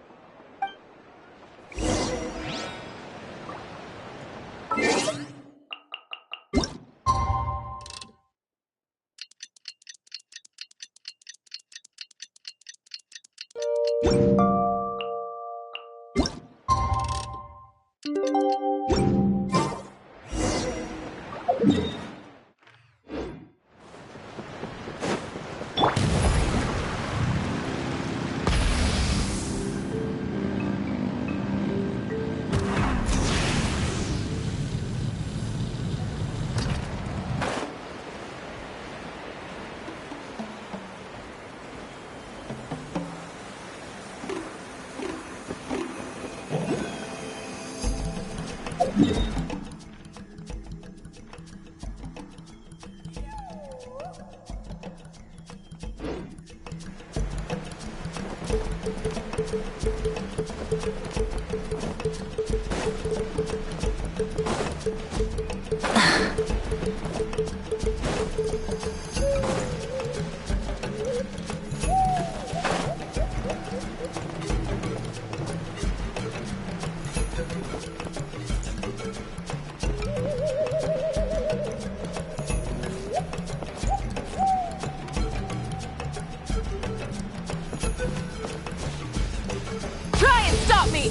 Try and stop me!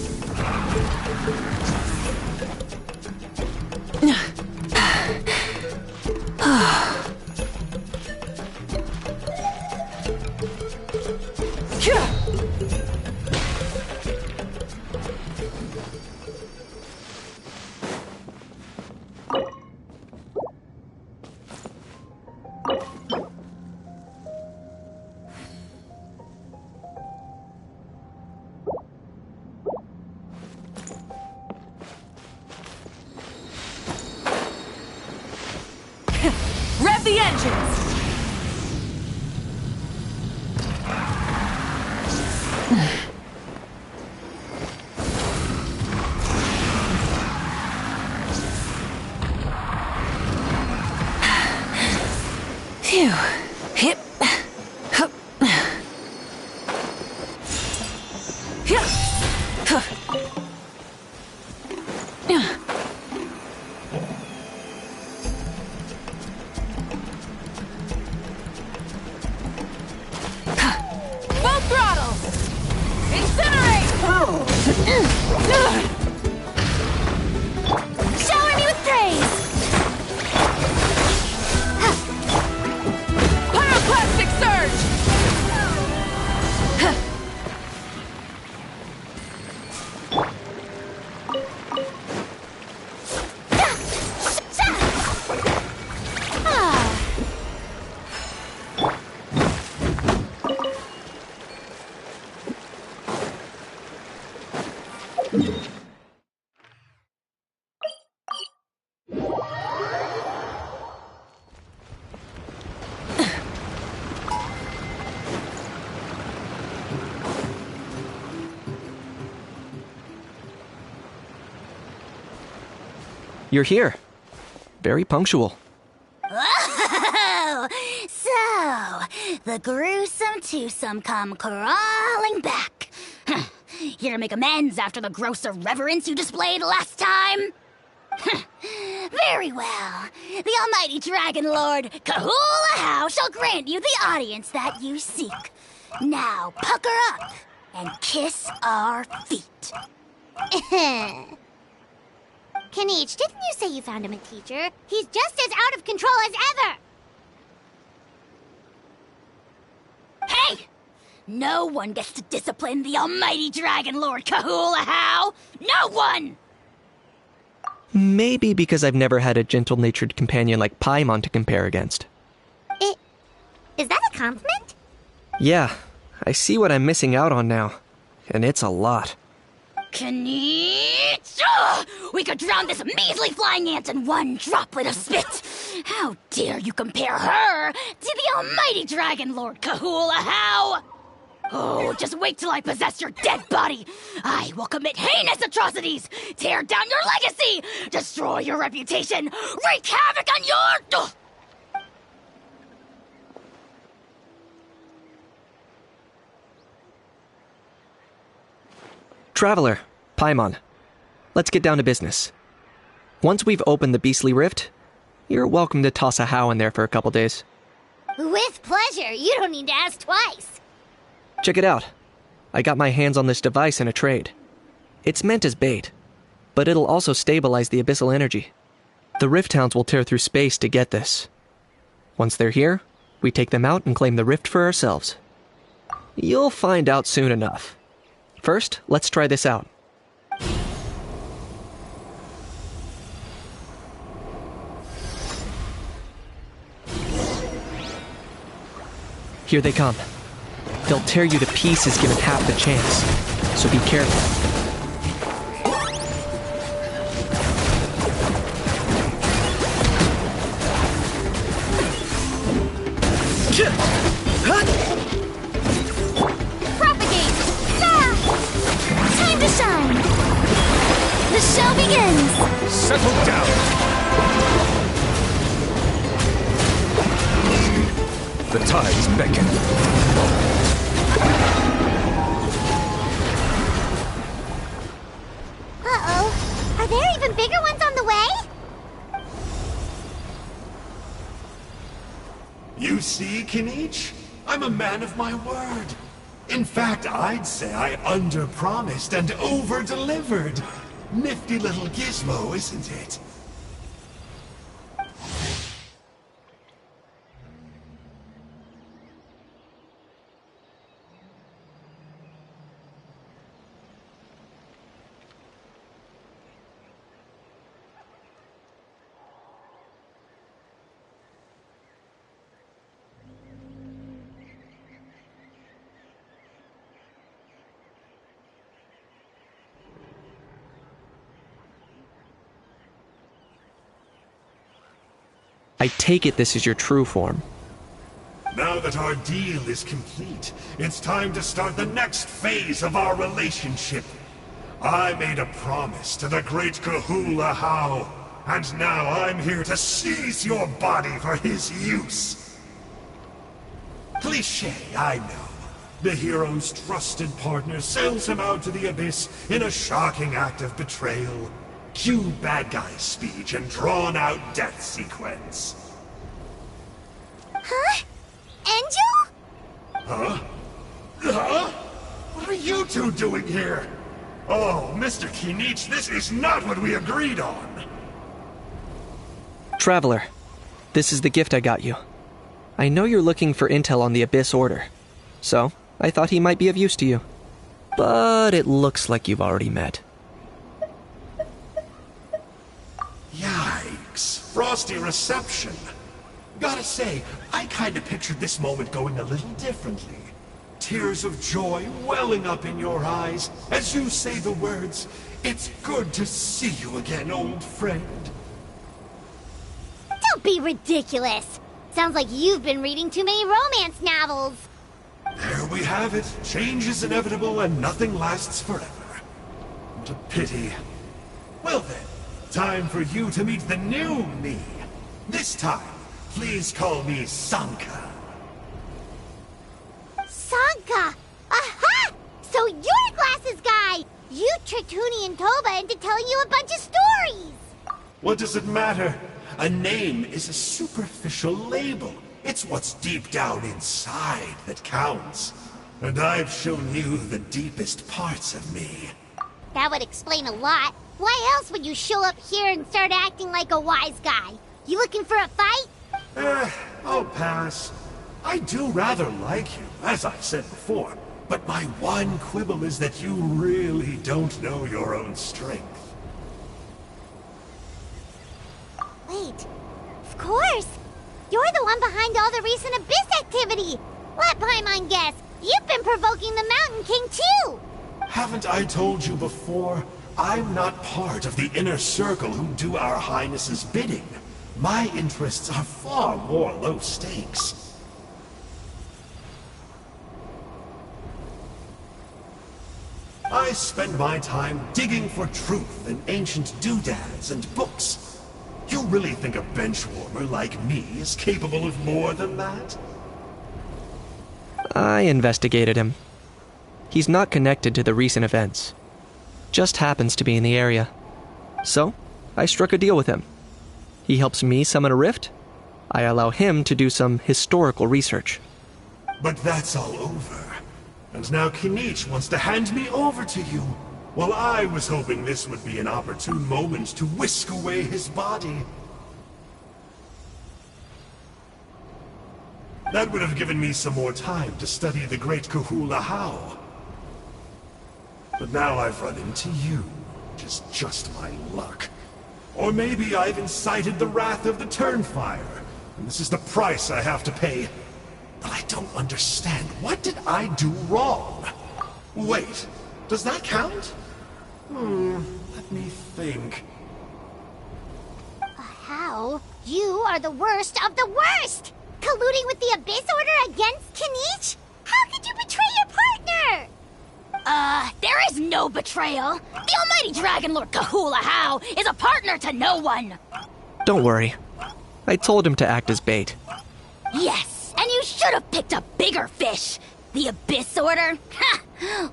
Rev the engines! Phew. Hip. Hup. Shower me with praise! Pyroclastic surge! You're here. Very punctual. Oh, so the gruesome twosome come crawling back. Here to make amends after the gross irreverence you displayed last time? Very well. The almighty Dragon Lord, Kahula How, shall grant you the audience that you seek. Now pucker up and kiss our feet. Kanichi, didn't you say you found him a teacher? He's just as out of control as ever! Hey! No one gets to discipline the almighty Dragon Lord Kahula How! No one! Maybe because I've never had a gentle-natured companion like Paimon to compare against. Is that a compliment? Yeah, I see what I'm missing out on now. And it's a lot. Kanichi! We could drown this measly flying ant in one droplet of spit! How dare you compare her to the almighty Dragon Lord Kahula How! Oh, just wait till I possess your dead body! I will commit heinous atrocities! Tear down your legacy! Destroy your reputation! Wreak havoc on your... Traveler, Paimon, let's get down to business. Once we've opened the beastly rift, you're welcome to toss a How in there for a couple days. With pleasure. You don't need to ask twice. Check it out. I got my hands on this device in a trade. It's meant as bait, but it'll also stabilize the abyssal energy. The Rift Hounds will tear through space to get this. Once they're here, we take them out and claim the rift for ourselves. You'll find out soon enough. First, let's try this out. Here they come. They'll tear you to pieces given half the chance, so be careful. Propagate! Ah! Time to shine! The show begins! Settle down! The tides beckon. Uh-oh. Are there even bigger ones on the way? You see, Kanichi? I'm a man of my word. In fact, I'd say I under-promised and over-delivered. Nifty little gizmo, isn't it? I take it this is your true form. Now that our deal is complete, it's time to start the next phase of our relationship. I made a promise to the great Kahula How, and now I'm here to seize your body for his use. Cliché, I know. The hero's trusted partner sells him out to the abyss in a shocking act of betrayal. Cue bad guy speech and drawn-out death sequence. Huh? Angel? Huh? Huh? What are you two doing here? Oh, Mr. Kinich, this is not what we agreed on! Traveler, this is the gift I got you. I know you're looking for intel on the Abyss Order, so I thought he might be of use to you. But it looks like you've already met. Yikes. Frosty reception. Gotta say, I kinda pictured this moment going a little differently. Tears of joy welling up in your eyes as you say the words, "It's good to see you again, old friend." Don't be ridiculous. Sounds like you've been reading too many romance novels. There we have it. Change is inevitable and nothing lasts forever. What a pity. Well then, time for you to meet the new me. This time, please call me Sanka. Sanka! Aha! So you're the glasses guy! You tricked Huni and Toba into telling you a bunch of stories! What does it matter? A name is a superficial label. It's what's deep down inside that counts. And I've shown you the deepest parts of me. That would explain a lot. Why else would you show up here and start acting like a wise guy? You looking for a fight? I'll pass. I do rather like you, as I've said before, but my one quibble is that you really don't know your own strength. Wait, of course! You're the one behind all the recent Abyss activity! Let Paimon guess, you've been provoking the Mountain King too! Haven't I told you before? I'm not part of the inner circle who do our Highness's bidding. My interests are far more low stakes. I spend my time digging for truth in ancient doodads and books. You really think a benchwarmer like me is capable of more than that? I investigated him. He's not connected to the recent events. Just happens to be in the area. So, I struck a deal with him. He helps me summon a rift. I allow him to do some historical research. But that's all over. And now Kinich wants to hand me over to you. Well, I was hoping this would be an opportune moment to whisk away his body. That would have given me some more time to study the great Kahula How. But now I've run into you, which is just my luck. Or maybe I've incited the wrath of the Turnfire, and this is the price I have to pay. But I don't understand. What did I do wrong? Wait, does that count? Let me think. How? You are the worst of the worst! Colluding with the Abyss Order against Kinich? How could you betray your partner? There is no betrayal. The almighty Dragon Lord Kahula How is a partner to no one. Don't worry. I told him to act as bait. Yes, and you should have picked a bigger fish. The Abyss Order? Ha!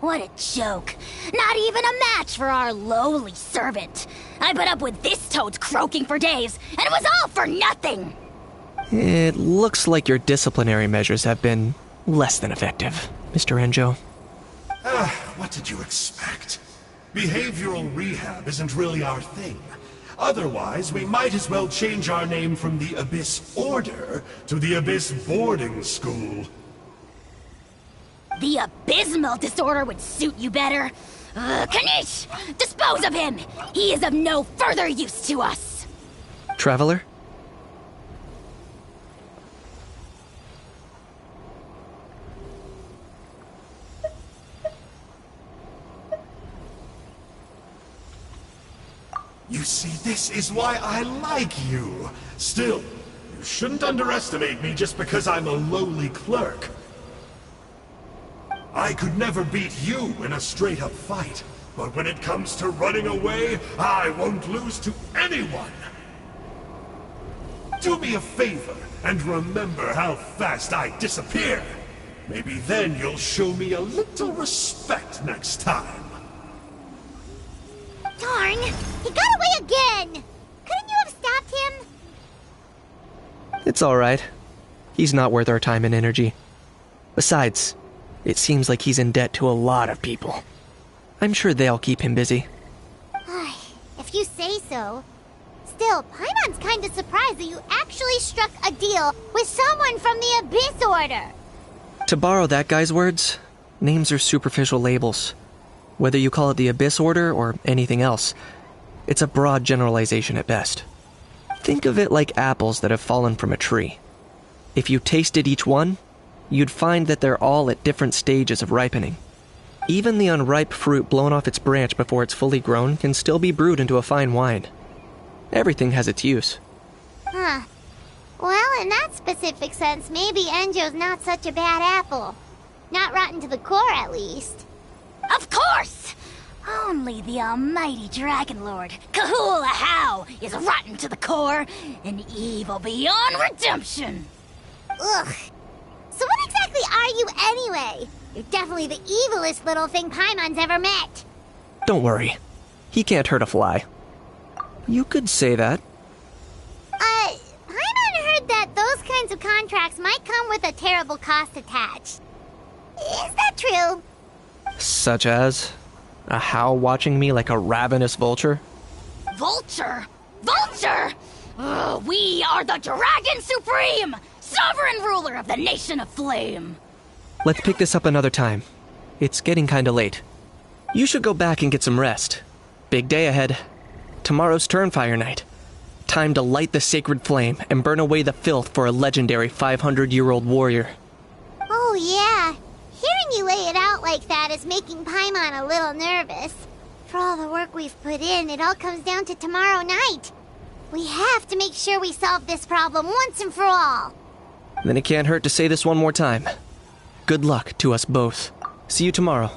What a joke. Not even a match for our lowly servant. I put up with this toad croaking for days, and it was all for nothing. It looks like your disciplinary measures have been less than effective, Mr. Enjo. What did you expect? Behavioral rehab isn't really our thing. Otherwise, we might as well change our name from the Abyss Order to the Abyss Boarding School. The abysmal disorder would suit you better. Kanish! Dispose of him! He is of no further use to us! Traveler? You see, this is why I like you. Still, you shouldn't underestimate me just because I'm a lowly clerk. I could never beat you in a straight-up fight, but when it comes to running away, I won't lose to anyone. Do me a favor, and remember how fast I disappear. Maybe then you'll show me a little respect next time. Darn! He got away again! Couldn't you have stopped him? It's alright. He's not worth our time and energy. Besides, it seems like he's in debt to a lot of people. I'm sure they'll keep him busy. If you say so. Still, Paimon's kinda surprised that you actually struck a deal with someone from the Abyss Order. To borrow that guy's words, names are superficial labels. Whether you call it the Abyss Order or anything else, it's a broad generalization at best. Think of it like apples that have fallen from a tree. If you tasted each one, you'd find that they're all at different stages of ripening. Even the unripe fruit blown off its branch before it's fully grown can still be brewed into a fine wine. Everything has its use. Huh. Well, in that specific sense, maybe Enjo's not such a bad apple. Not rotten to the core, at least. Of course! Only the almighty Dragon Lord, Kahula How, is rotten to the core and evil beyond redemption. Ugh. So what exactly are you anyway? You're definitely the evilest little thing Paimon's ever met. Don't worry. He can't hurt a fly. You could say that. Paimon heard that those kinds of contracts might come with a terrible cost attached. Is that true? Such as a How watching me like a ravenous vulture? Vulture? Vulture! We are the Dragon Supreme, sovereign ruler of the Nation of Flame. Let's pick this up another time. It's getting kinda late. You should go back and get some rest. Big day ahead. Tomorrow's Turnfire Night. Time to light the sacred flame and burn away the filth for a legendary 500-year-old warrior. Oh yeah. Hearing you lay it out like that is making Paimon a little nervous. For all the work we've put in, it all comes down to tomorrow night. We have to make sure we solve this problem once and for all. Then it can't hurt to say this one more time. Good luck to us both. See you tomorrow.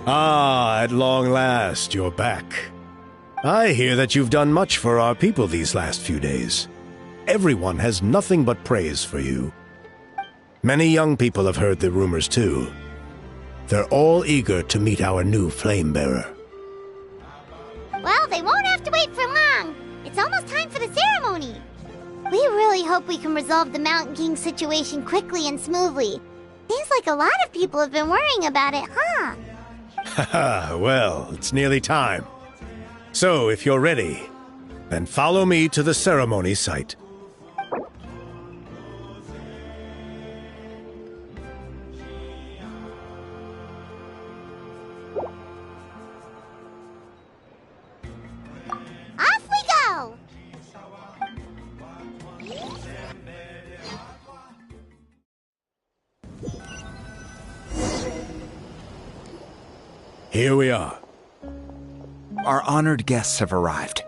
Ah, at long last, you're back. I hear that you've done much for our people these last few days. Everyone has nothing but praise for you. Many young people have heard the rumors too. They're all eager to meet our new flame bearer. Well, they won't have to wait for long. It's almost time for the ceremony. We really hope we can resolve the Mountain King situation quickly and smoothly. Seems like a lot of people have been worrying about it, huh? Haha, well, it's nearly time. So, if you're ready, then follow me to the ceremony site. Off we go! Here we are. Our honored guests have arrived.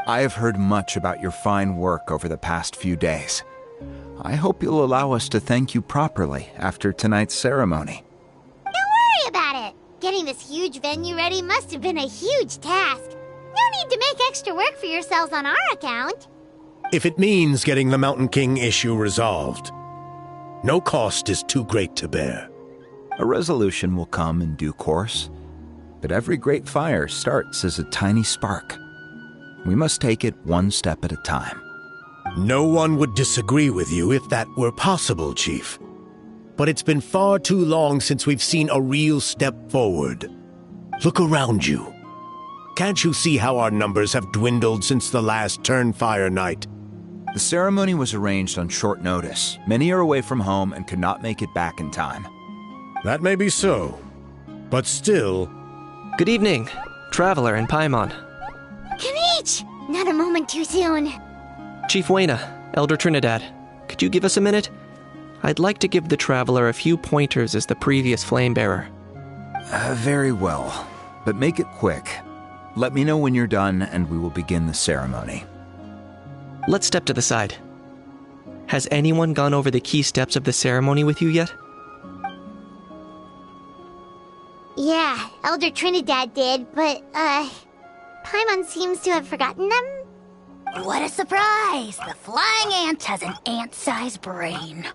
I have heard much about your fine work over the past few days. I hope you'll allow us to thank you properly after tonight's ceremony. Don't worry about it. Getting this huge venue ready must have been a huge task. No need to make extra work for yourselves on our account. If it means getting the Mountain King issue resolved, no cost is too great to bear. A resolution will come in due course, but every great fire starts as a tiny spark. We must take it one step at a time. No one would disagree with you if that were possible, Chief. But it's been far too long since we've seen a real step forward. Look around you. Can't you see how our numbers have dwindled since the last Turnfire Night? The ceremony was arranged on short notice. Many are away from home and could not make it back in time. That may be so, but still... Good evening, Traveler and Paimon. Kanich! Not a moment too soon. Chief Wayna, Elder Trinidad. Could you give us a minute? I'd like to give the Traveler a few pointers as the previous Flamebearer. Very well, but make it quick. Let me know when you're done and we will begin the ceremony. Let's step to the side. Has anyone gone over the key steps of the ceremony with you yet? Yeah, Elder Trinidad did, but, Paimon seems to have forgotten them? What a surprise! The flying ant has an ant-sized brain.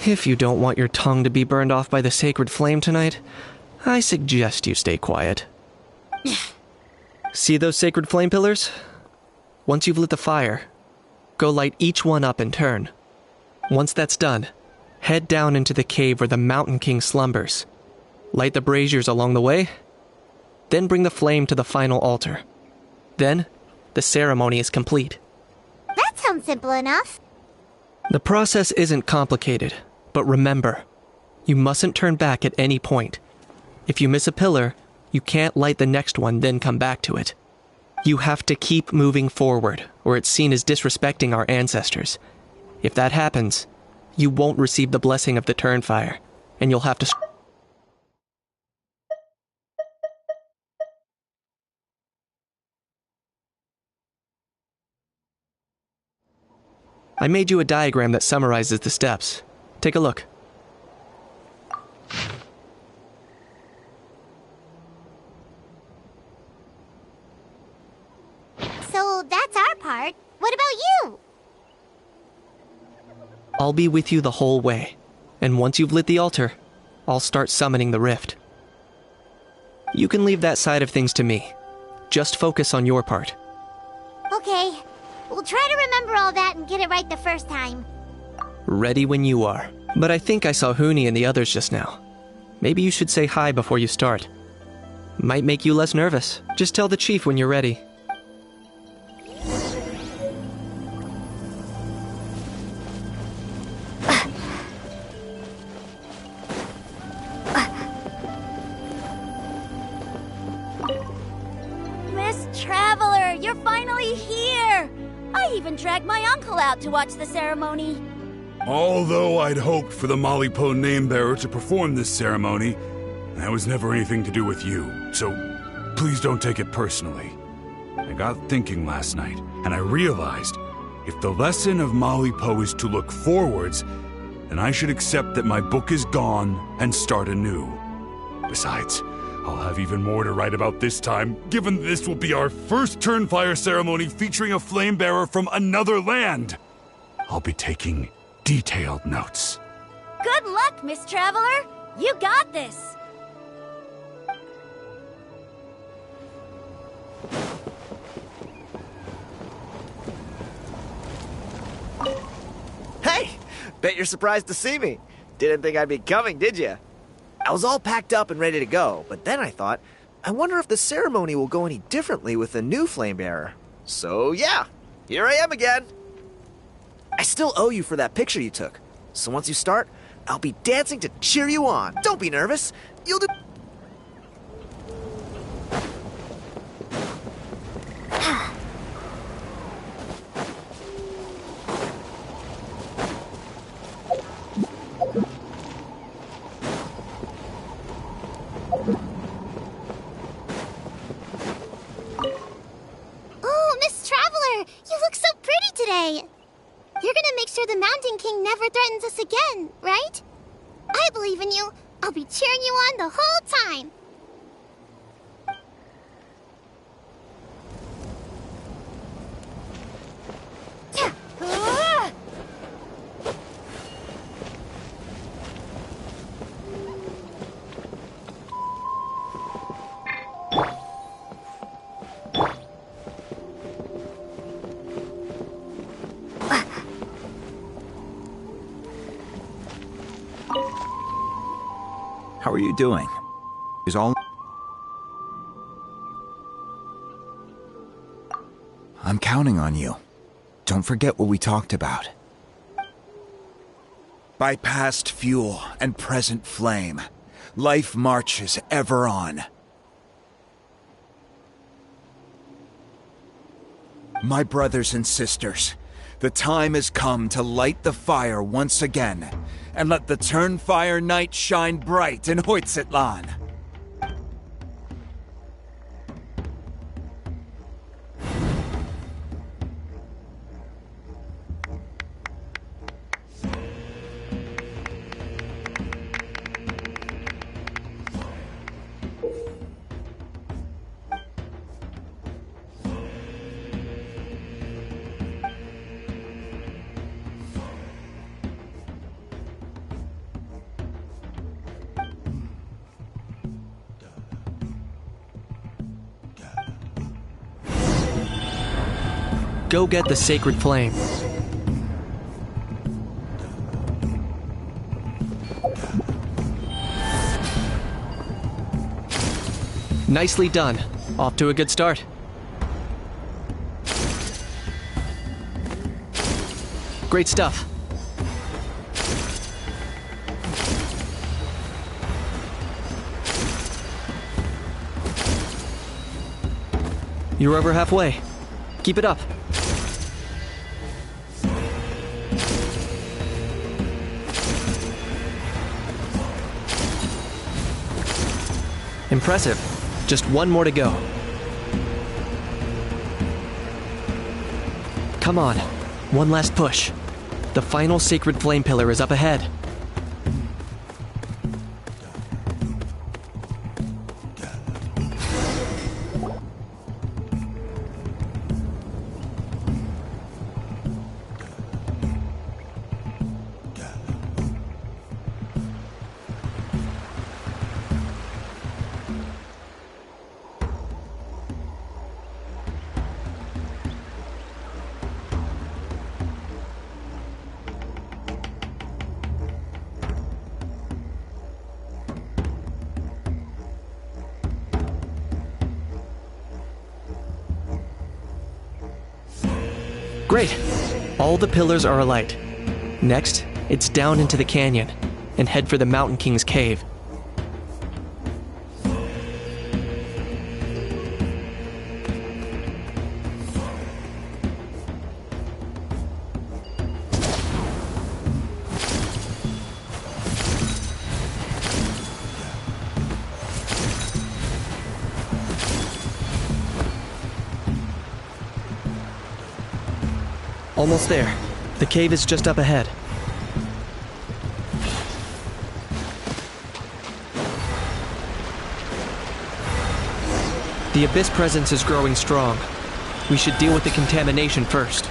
If you don't want your tongue to be burned off by the sacred flame tonight, I suggest you stay quiet. See those sacred flame pillars? Once you've lit the fire, go light each one up in turn. Once that's done, head down into the cave where the Mountain King slumbers. Light the braziers along the way, then bring the flame to the final altar. Then, the ceremony is complete. That sounds simple enough. The process isn't complicated, but remember, you mustn't turn back at any point. If you miss a pillar, you can't light the next one, then come back to it. You have to keep moving forward, or it's seen as disrespecting our ancestors. If that happens, you won't receive the blessing of the Turnfire, and you'll have to... I made you a diagram that summarizes the steps. Take a look. So that's our part. What about you? I'll be with you the whole way, and once you've lit the altar, I'll start summoning the rift. You can leave that side of things to me. Just focus on your part. Okay. We'll try to remember all that and get it right the first time. Ready when you are. But I think I saw Huni and the others just now. Maybe you should say hi before you start. Might make you less nervous. Just tell the chief when you're ready. Miss Traveler, you're finally here! I even dragged my uncle out to watch the ceremony. Although I'd hoped for the Malipo name-bearer to perform this ceremony, that was never anything to do with you, so please don't take it personally. I got thinking last night, and I realized if the lesson of Malipo is to look forwards, then I should accept that my book is gone and start anew. Besides, I'll have even more to write about this time, given this will be our first Turnfire ceremony featuring a flame-bearer from another land. I'll be taking detailed notes. Good luck, Miss Traveler! You got this! Hey! Bet you're surprised to see me. Didn't think I'd be coming, did you? I was all packed up and ready to go, but then I thought, I wonder if the ceremony will go any differently with the new Flamebearer. So yeah, here I am again. I still owe you for that picture you took. So once you start, I'll be dancing to cheer you on. Don't be nervous. You'll do... Oh, Miss Traveler, you look so pretty today. You're gonna make sure the Mountain King never threatens us again, right? I believe in you. I'll be cheering you on the whole time. How are you doing? Is all... I'm counting on you. Don't forget what we talked about. By past fuel and present flame, life marches ever on. My brothers and sisters, The time has come to light the fire once again, and let the Turnfire night shine bright in Hoytzitlan. Go get the sacred flame. Nicely done. Off to a good start. Great stuff. You're over halfway. Keep it up. Impressive. Just one more to go. Come on. One last push. The final sacred flame pillar is up ahead. Great! All the pillars are alight. Next, it's down into the canyon, and head for the Mountain King's cave. Almost there. The cave is just up ahead. The Abyss presence is growing strong. We should deal with the contamination first.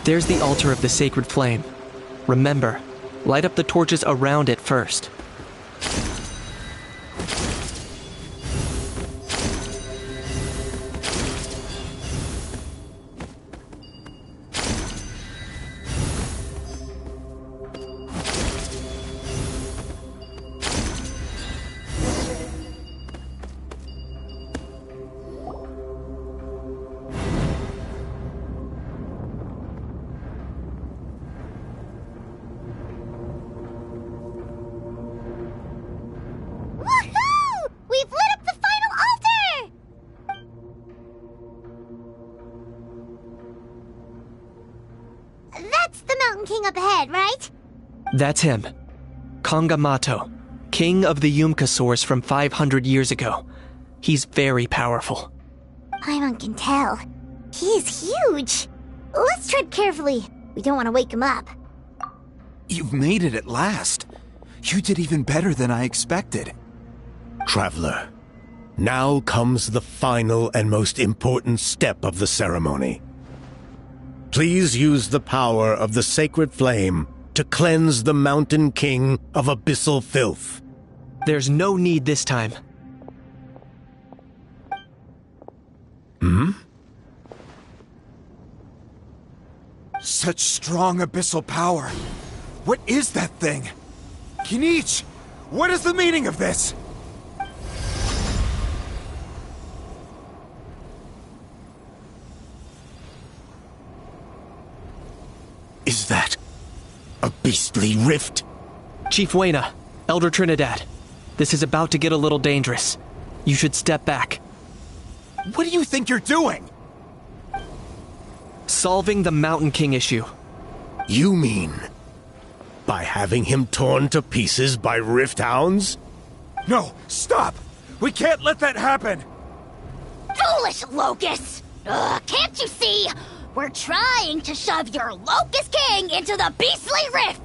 There's the altar of the sacred flame. Remember, light up the torches around it first. Woohoo! We've lit up the final altar! That's the Mountain King up ahead, right? That's him. Kongamato, king of the Yumkasaurs from 500 years ago. He's very powerful. Paimon can tell. He is huge. Let's tread carefully. We don't want to wake him up. You've made it at last. You did even better than I expected. Traveler, now comes the final and most important step of the ceremony. Please use the power of the sacred flame to cleanse the Mountain King of abyssal filth. There's no need this time. Such strong abyssal power. What is that thing? Kinich, what is the meaning of this? Is that a beastly rift? Chief Wayna, Elder Trinidad, this is about to get a little dangerous. You should step back. What do you think you're doing? Solving the Mountain King issue. You mean by having him torn to pieces by rift hounds? No, stop! We can't let that happen! Foolish Locust! Can't you see? We're trying to shove your Locust King into the beastly rift!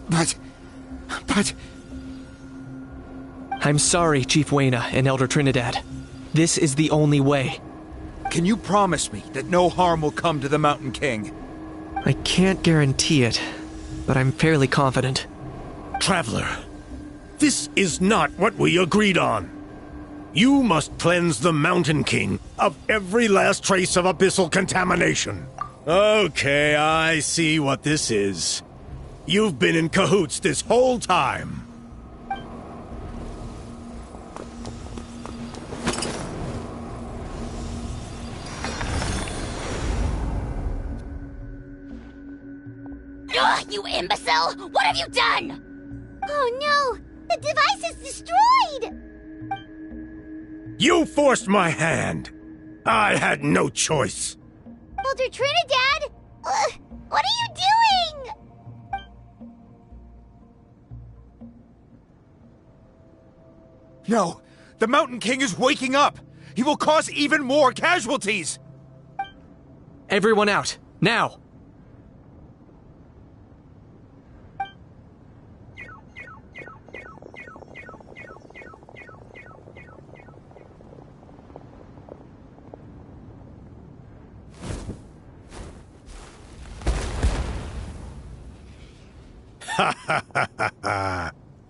But... I'm sorry, Chief Wayna and Elder Trinidad. This is the only way. Can you promise me that no harm will come to the Mountain King? I can't guarantee it, but I'm fairly confident. Traveler, this is not what we agreed on. You must cleanse the Mountain King of every last trace of abyssal contamination. Okay, I see what this is. You've been in cahoots this whole time. Ugh, you imbecile! What have you done? Oh no! The device is destroyed! You forced my hand. I had no choice. Elder Trinidad? What are you doing? No! The Mountain King is waking up! He will cause even more casualties! Everyone out, now!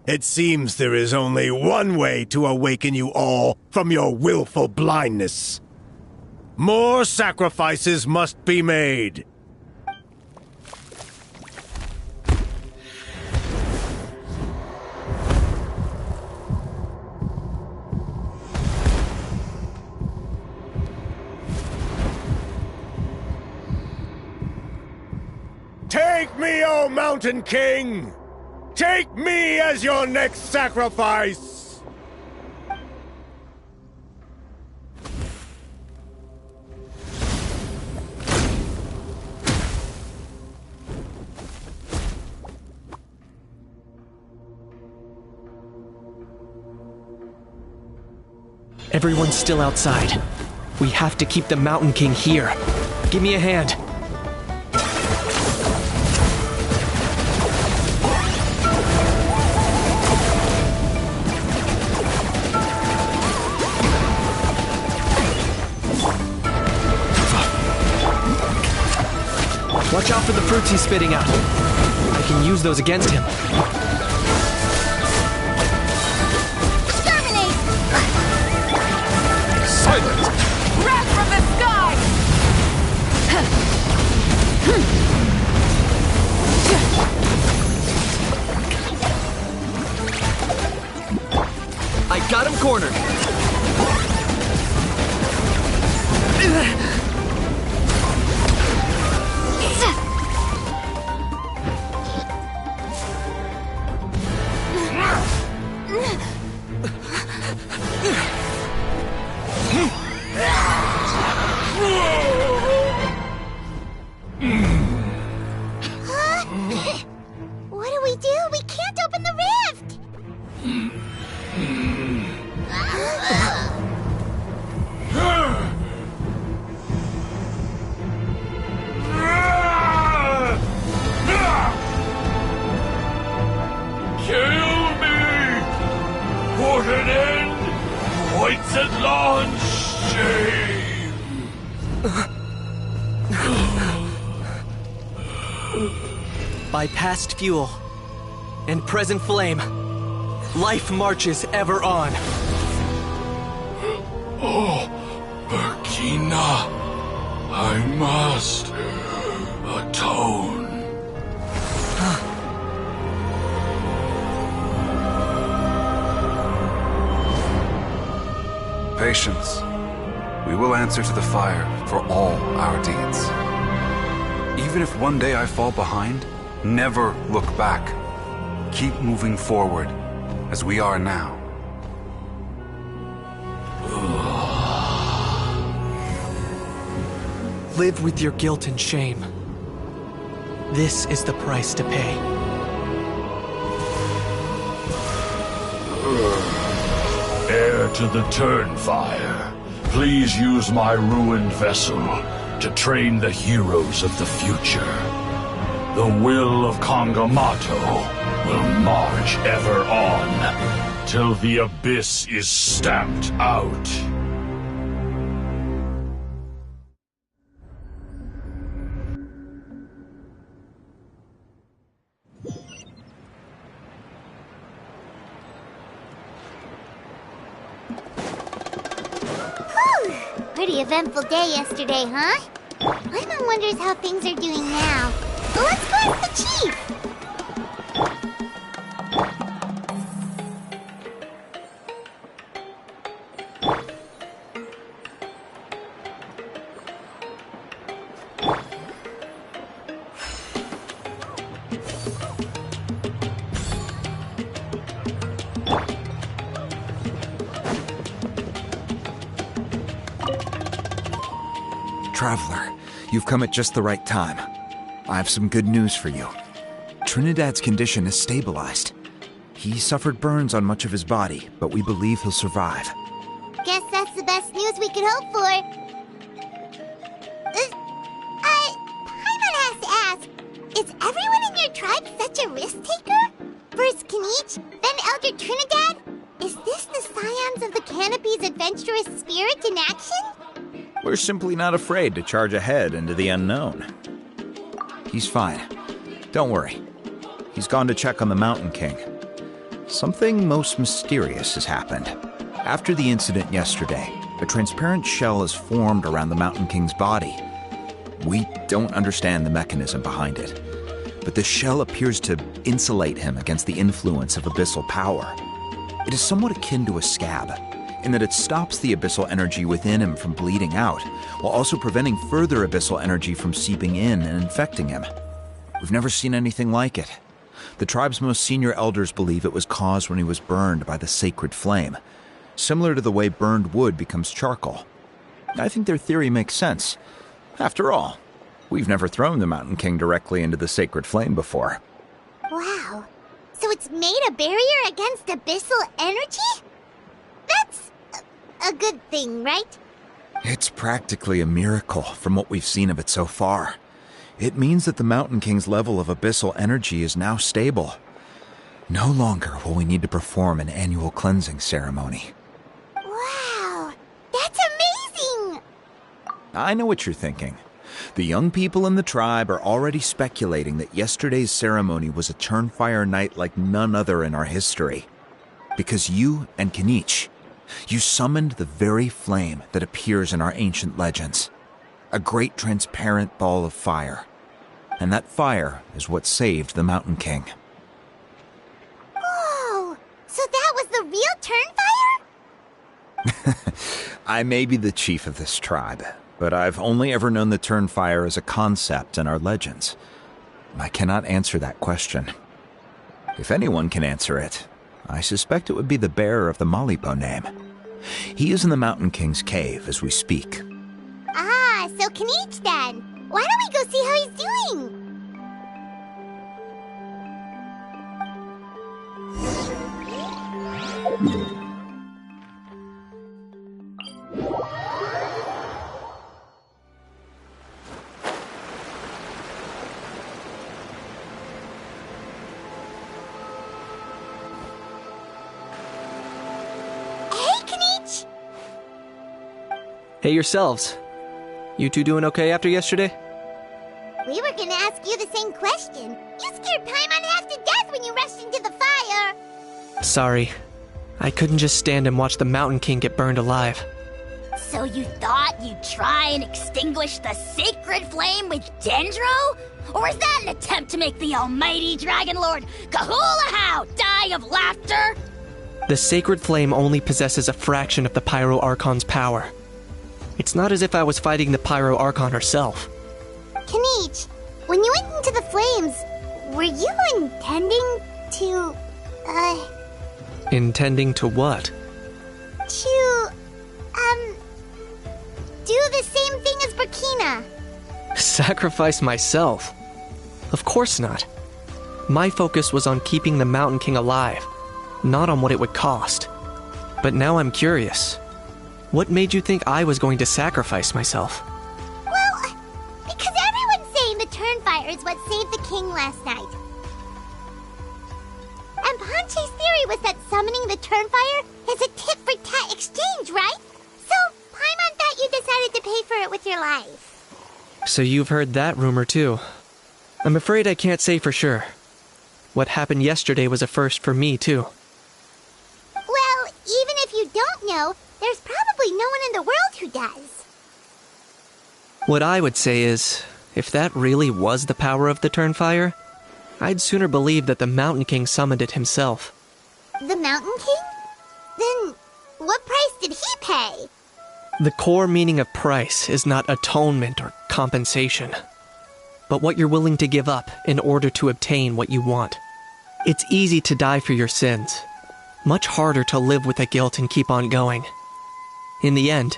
It seems there is only one way to awaken you all from your willful blindness. More sacrifices must be made. Take me, O Mountain King! Take me as your next sacrifice! Everyone's still outside. We have to keep the Mountain King here. Give me a hand. Watch out for the fruits he's spitting out. I can use those against him. Exterminate! Silence! Wrath from the sky! I got him cornered. What do we do? We can't open the rift! Kill me! Put an end to White's shame! By past fuel and present flame, life marches ever on. Oh, Burkina, I must atone. Patience. We will answer to the fire for all our deeds. Even if one day I fall behind, never look back. Keep moving forward, as we are now. Live with your guilt and shame. This is the price to pay. Heir to the Turnfire, please use my ruined vessel to train the heroes of the future. The will of Kangamato will march ever on, till the abyss is stamped out. Pretty eventful day yesterday, huh? Paimon wonders how things are doing now. Well, let's go ask the chief! Traveler, you've come at just the right time. I have some good news for you. Trinidad's condition is stabilized. He suffered burns on much of his body, but we believe he'll survive. Guess that's the best news we could hope for. Paimon has to ask, is everyone in your tribe such a risk-taker? First Kinich, then Elder Trinidad? Is this the scions of the Canopy's adventurous spirit in action? We're simply not afraid to charge ahead into the unknown. He's fine. Don't worry. He's gone to check on the Mountain King. Something most mysterious has happened. After the incident yesterday, a transparent shell has formed around the Mountain King's body. We don't understand the mechanism behind it, but the shell appears to insulate him against the influence of abyssal power. It is somewhat akin to a scab, in that it stops the abyssal energy within him from bleeding out, while also preventing further abyssal energy from seeping in and infecting him. We've never seen anything like it. The tribe's most senior elders believe it was caused when he was burned by the sacred flame, similar to the way burned wood becomes charcoal. I think their theory makes sense. After all, we've never thrown the Mountain King directly into the sacred flame before. Wow. So it's made a barrier against abyssal energy? That's a good thing, right? It's practically a miracle from what we've seen of it so far. It means that the Mountain King's level of abyssal energy is now stable. No longer will we need to perform an annual cleansing ceremony. Wow, that's amazing! I know what you're thinking. The young people in the tribe are already speculating that yesterday's ceremony was a Turnfire night like none other in our history. Because you and Kinich, you summoned the very flame that appears in our ancient legends. A great transparent ball of fire. And that fire is what saved the Mountain King. Whoa! So that was the real Turnfire? I may be the chief of this tribe, but I've only ever known the Turnfire as a concept in our legends. I cannot answer that question. If anyone can answer it, I suspect it would be the bearer of the Malibo name. He is in the Mountain King's cave as we speak. Ah, so Kinich then. Why don't we go see how he's doing? Hey, Kinich! Hey yourselves. You two doing okay after yesterday? We were gonna ask you the same question. You scared Paimon half to death when you rushed into the fire. Sorry. I couldn't just stand and watch the Mountain King get burned alive. So you thought you'd try and extinguish the sacred flame with Dendro? Or is that an attempt to make the almighty Dragon Lord Kahulahow die of laughter? The sacred flame only possesses a fraction of the Pyro Archon's power. It's not as if I was fighting the Pyro Archon herself. Kinich, when you went into the flames, were you intending to, Intending to what? to, do the same thing as Burkina? Sacrifice myself? Of course not. My focus was on keeping the Mountain King alive, not on what it would cost. But now I'm curious. What made you think I was going to sacrifice myself? Well, because everyone's saying the Turnfire is what saved the king last night. And Ponche's theory was that summoning the Turnfire is a tit-for-tat exchange, right? So, Paimon thought you decided to pay for it with your life. So you've heard that rumor too. I'm afraid I can't say for sure. What happened yesterday was a first for me too. Well, even if you don't know, there's probably no one in the world who does. What I would say is, if that really was the power of the Turnfire, I'd sooner believe that the Mountain King summoned it himself. The Mountain King? Then, what price did he pay? The core meaning of price is not atonement or compensation, but what you're willing to give up in order to obtain what you want. It's easy to die for your sins, much harder to live with the guilt and keep on going. In the end,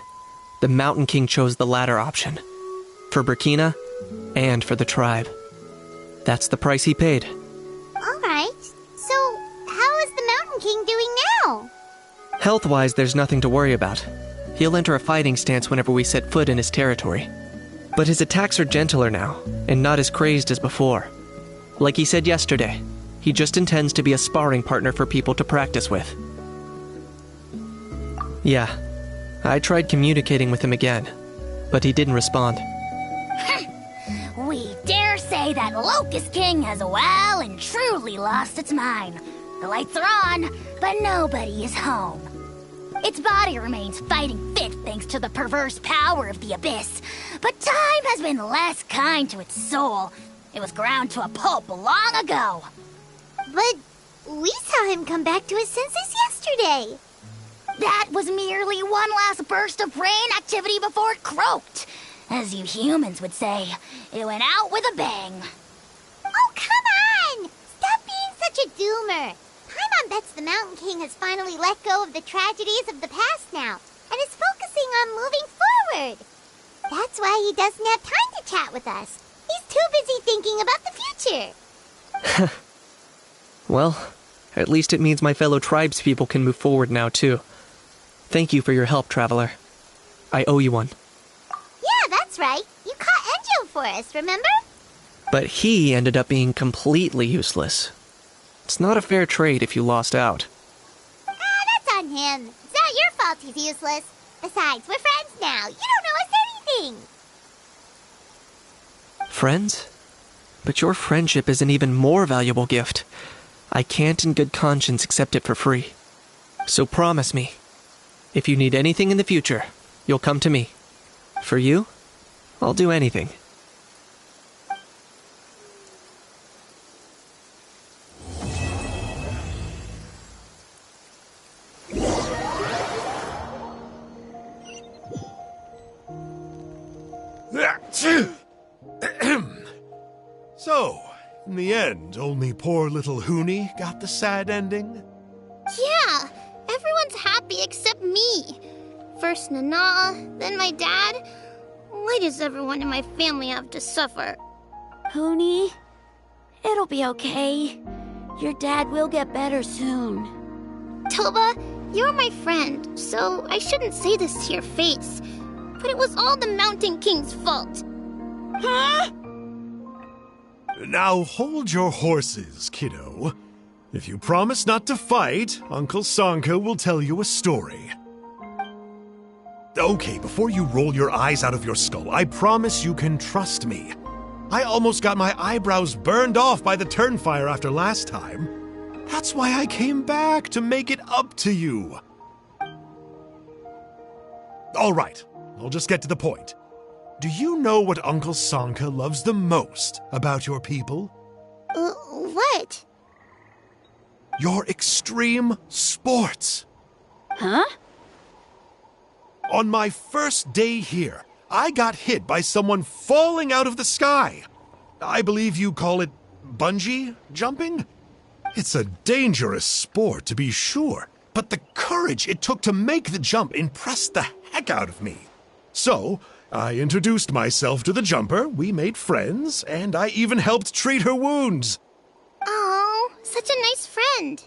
the Mountain King chose the latter option, for Burkina and for the tribe. That's the price he paid. Alright, so how is the Mountain King doing now? Health-wise, there's nothing to worry about. He'll enter a fighting stance whenever we set foot in his territory. But his attacks are gentler now, and not as crazed as before. Like he said yesterday, he just intends to be a sparring partner for people to practice with. Yeah, I tried communicating with him again, but he didn't respond. We dare say that Locust King has well and truly lost its mind. The lights are on, but nobody is home. Its body remains fighting fit thanks to the perverse power of the Abyss, but time has been less kind to its soul. It was ground to a pulp long ago. But we saw him come back to his senses yesterday. That was merely one last burst of brain activity before it croaked. As you humans would say, it went out with a bang. Oh, come on! Stop being such a doomer. Paimon bets the Mountain King has finally let go of the tragedies of the past now, and is focusing on moving forward. That's why he doesn't have time to chat with us. He's too busy thinking about the future. Well, at least it means my fellow tribespeople can move forward now, too. Thank you for your help, Traveler. I owe you one. Yeah, that's right. You caught Enjo for us, remember? But he ended up being completely useless. It's not a fair trade if you lost out. That's on him. It's not your fault he's useless. Besides, we're friends now. You don't owe us anything. Friends? But your friendship is an even more valuable gift. I can't in good conscience accept it for free. So promise me, if you need anything in the future, you'll come to me. For you, I'll do anything. So, in the end, only poor little Huni got the sad ending? Yeah, everyone's happy except me. First Nana, then my dad. Why does everyone in my family have to suffer? Huni, it'll be okay. Your dad will get better soon. Toba, you're my friend, so I shouldn't say this to your face. But it was all the Mountain King's fault. Huh? Now hold your horses, kiddo. If you promise not to fight, Uncle Sanka will tell you a story. Okay, before you roll your eyes out of your skull, I promise you can trust me. I almost got my eyebrows burned off by the turnfire after last time. That's why I came back, to make it up to you. All right, I'll just get to the point. Do you know what Uncle Sanka loves the most about your people? What? Your extreme sports. Huh? On my first day here, I got hit by someone falling out of the sky. I believe you call it bungee jumping? It's a dangerous sport, to be sure, but the courage it took to make the jump impressed the heck out of me. So, I introduced myself to the jumper, we made friends, and I even helped treat her wounds. Oh, such a nice friend.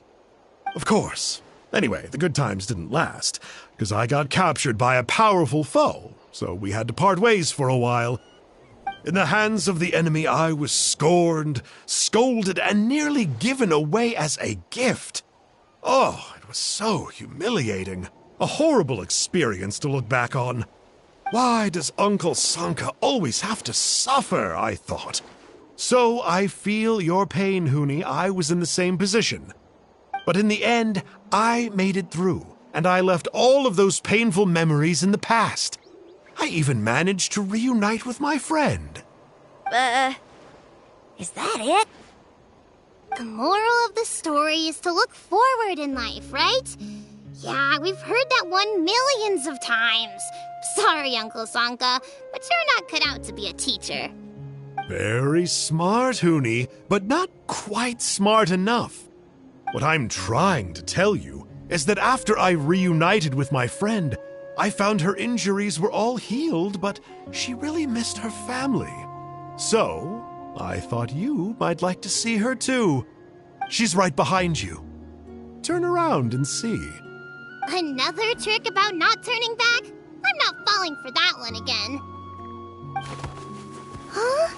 Of course. Anyway, the good times didn't last, because I got captured by a powerful foe, so we had to part ways for a while. In the hands of the enemy, I was scorned, scolded, and nearly given away as a gift. Oh, it was so humiliating. A horrible experience to look back on. Why does Uncle Sanka always have to suffer, I thought. So I feel your pain, Huni. I was in the same position. But in the end, I made it through, and I left all of those painful memories in the past. I even managed to reunite with my friend. Is that it? The moral of the story is to look forward in life, right? Yeah, we've heard that one millions of times. Sorry, Uncle Sanka, but you're not cut out to be a teacher. Very smart, Huni, but not quite smart enough. What I'm trying to tell you is that after I reunited with my friend, I found her injuries were all healed, but she really missed her family. So, I thought you might like to see her too. She's right behind you. Turn around and see. Another trick about not turning back? I'm not falling for that one again. Huh?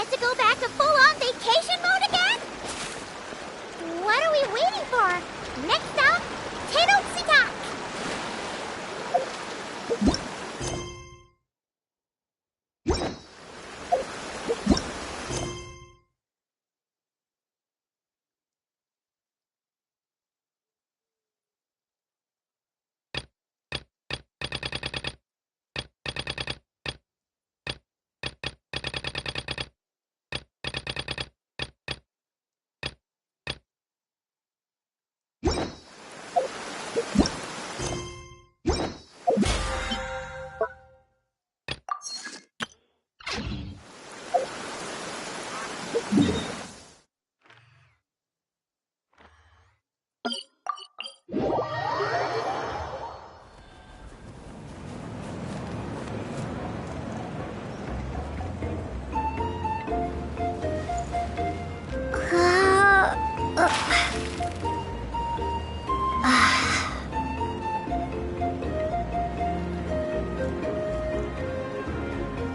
get to go back to full-on vacation mode again? What are we waiting for? Next stop, Tenochtitlan!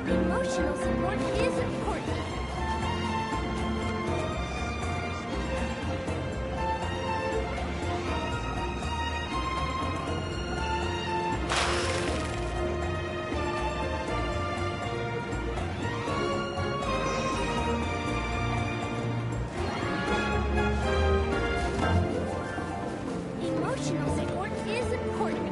Emotional support is important. Emotional support is important.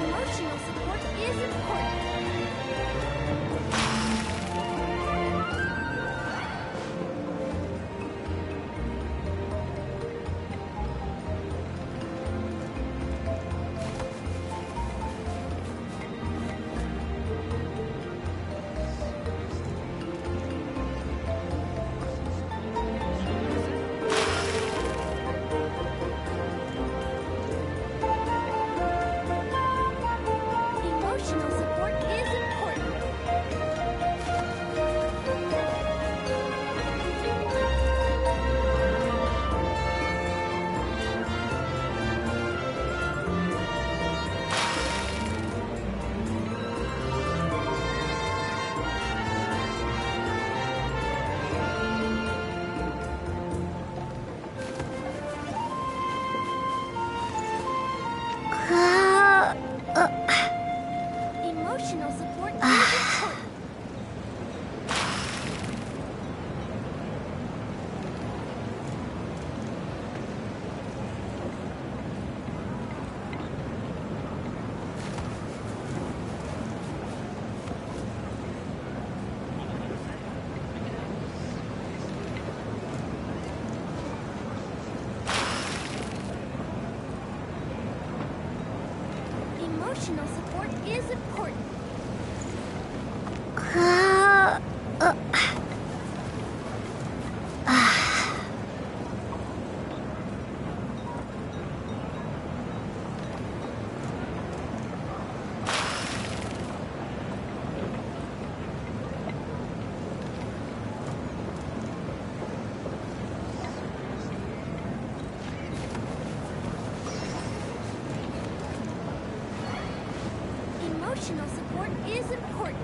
Emotional support is important. Emotional support is important. Emotional support is important. Emotional support is important. Emotional support is important.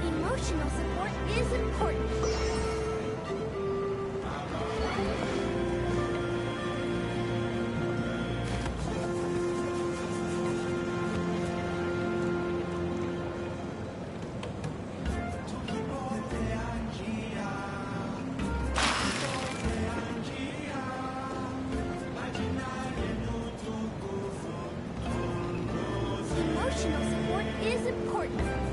Emotional support is important. Emotional support is important.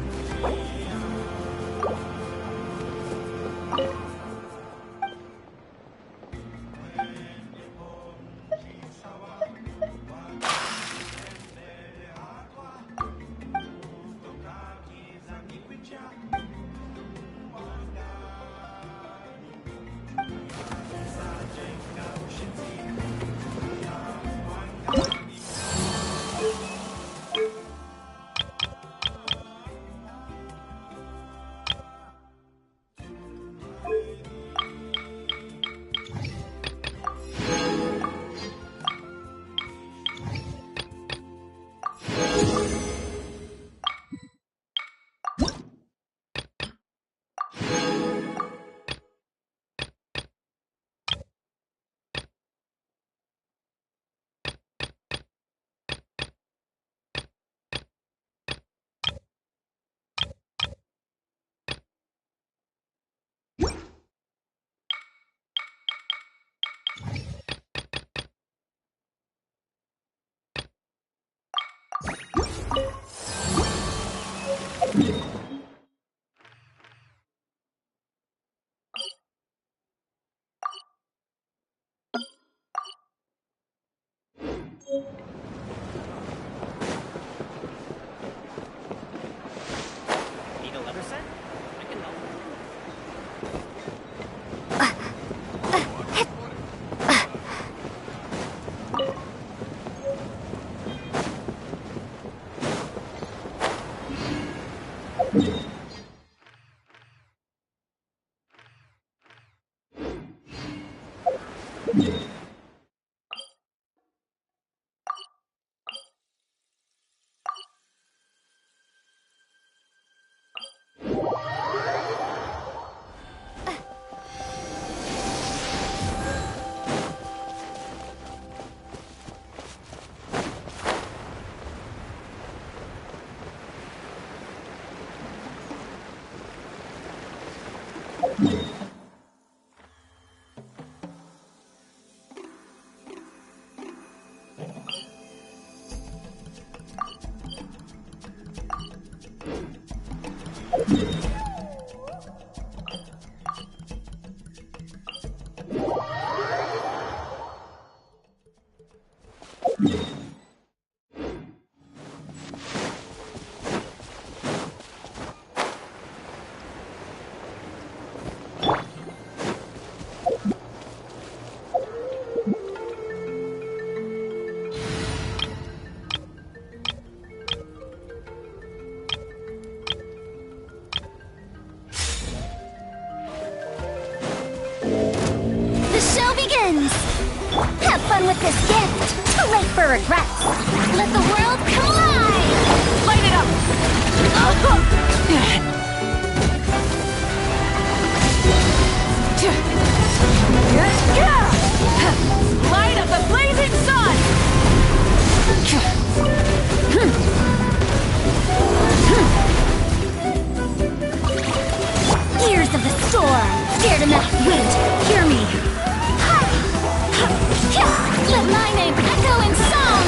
Need a leather set? I can help. Have fun with this gift! Too late for regrets! Let the world collide! Light it up! Light up the blazing sun! Ears of the storm! Dare to match wind! Hear me! Let my name echo in song!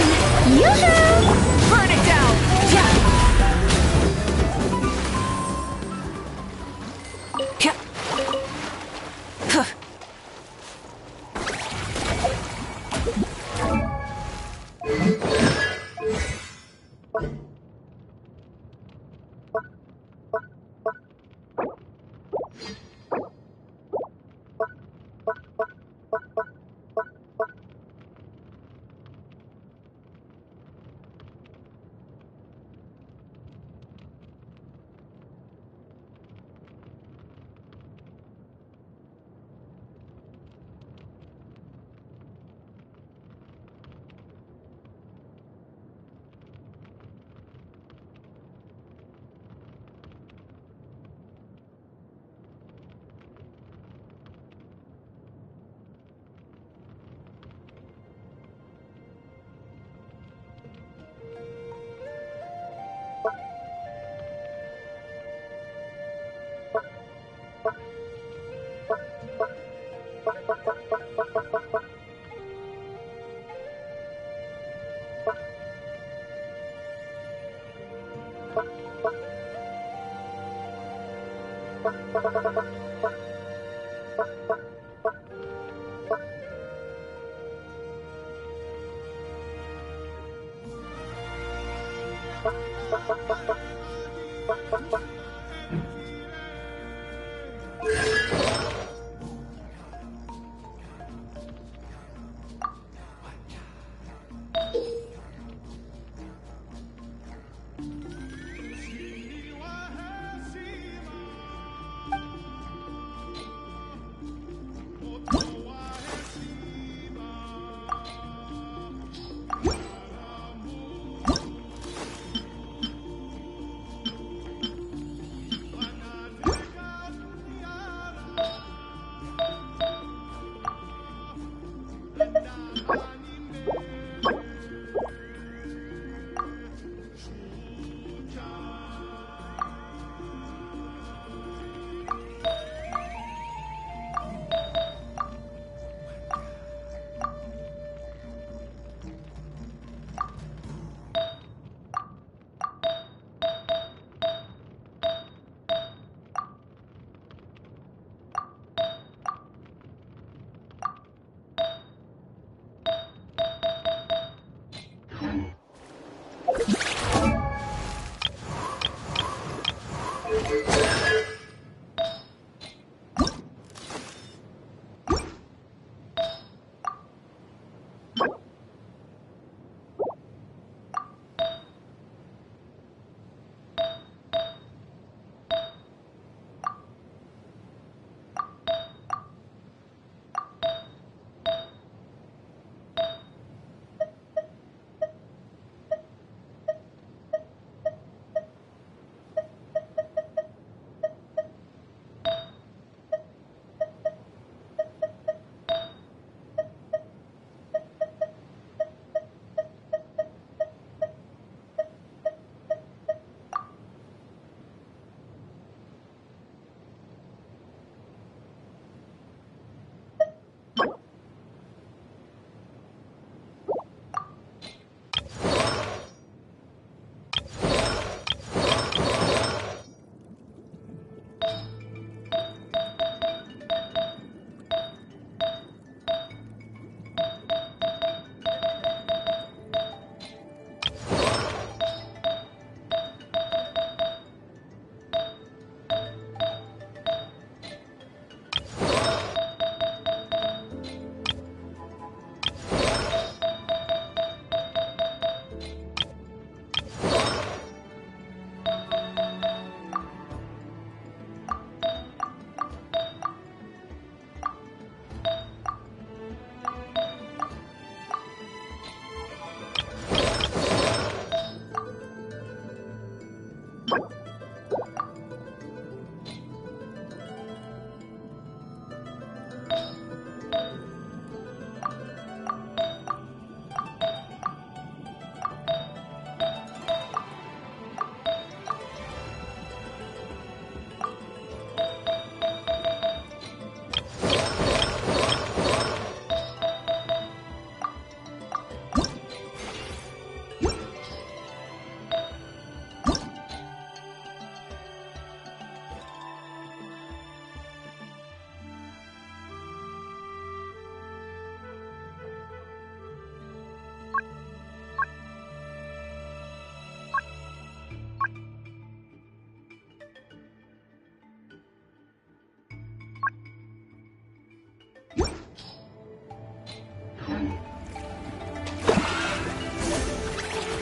Yoo-hoo! Burn it down!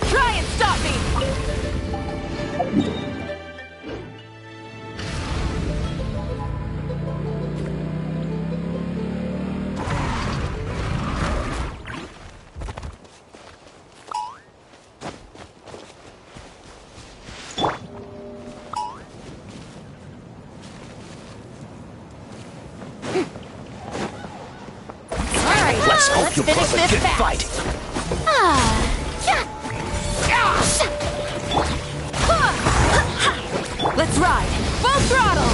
Try and stop me! Let's hope you finish both a this good fast. fight. Let's ride! Full throttle!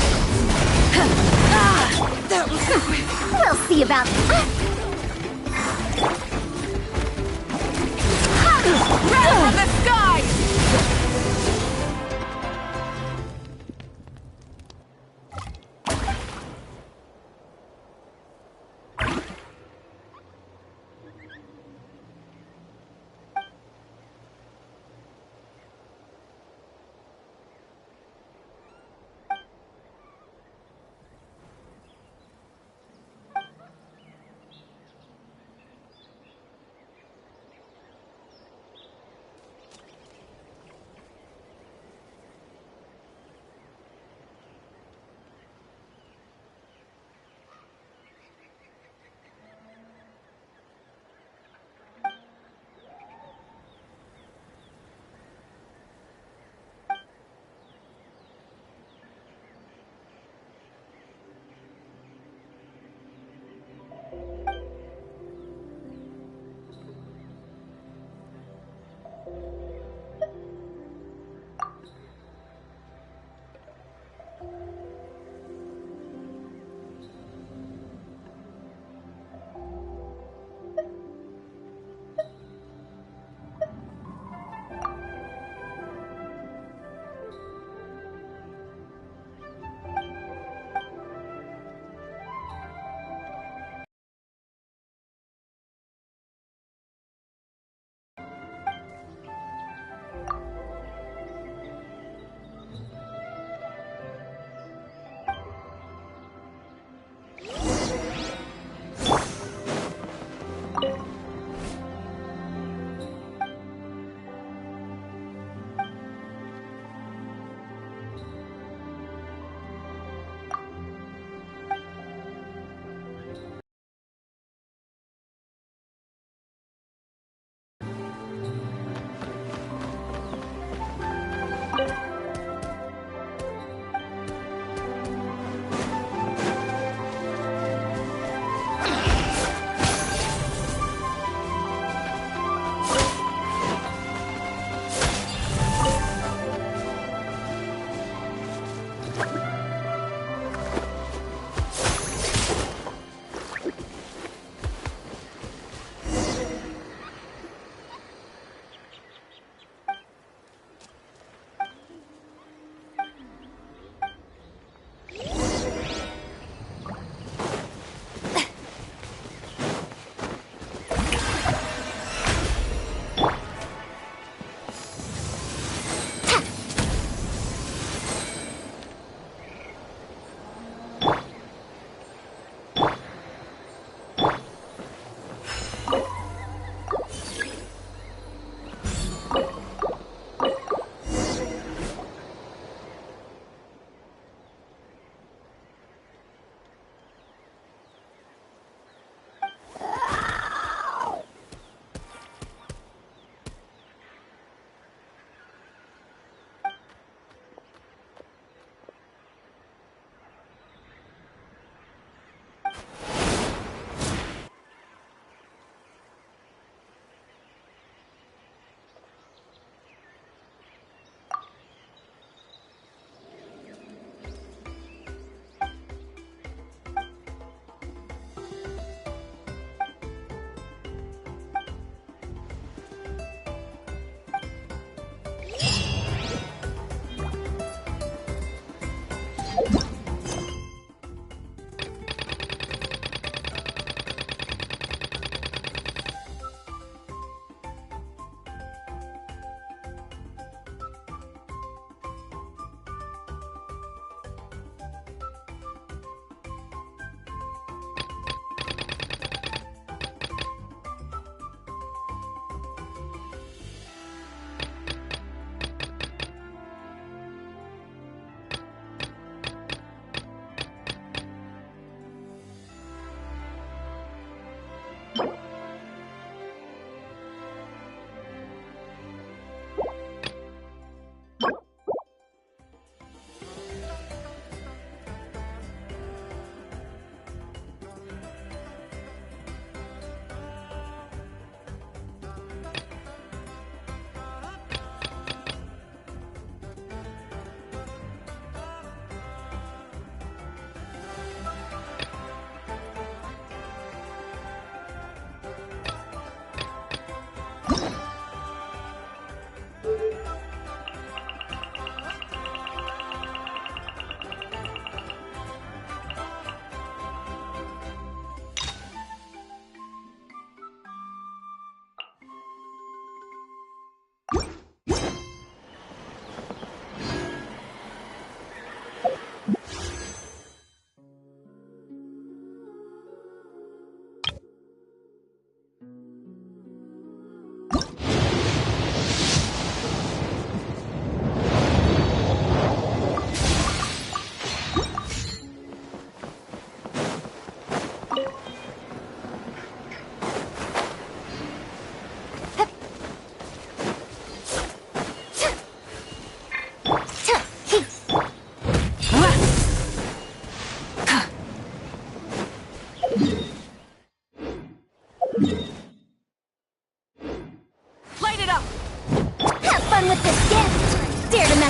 That was quick. We'll see about that. Red from the sky!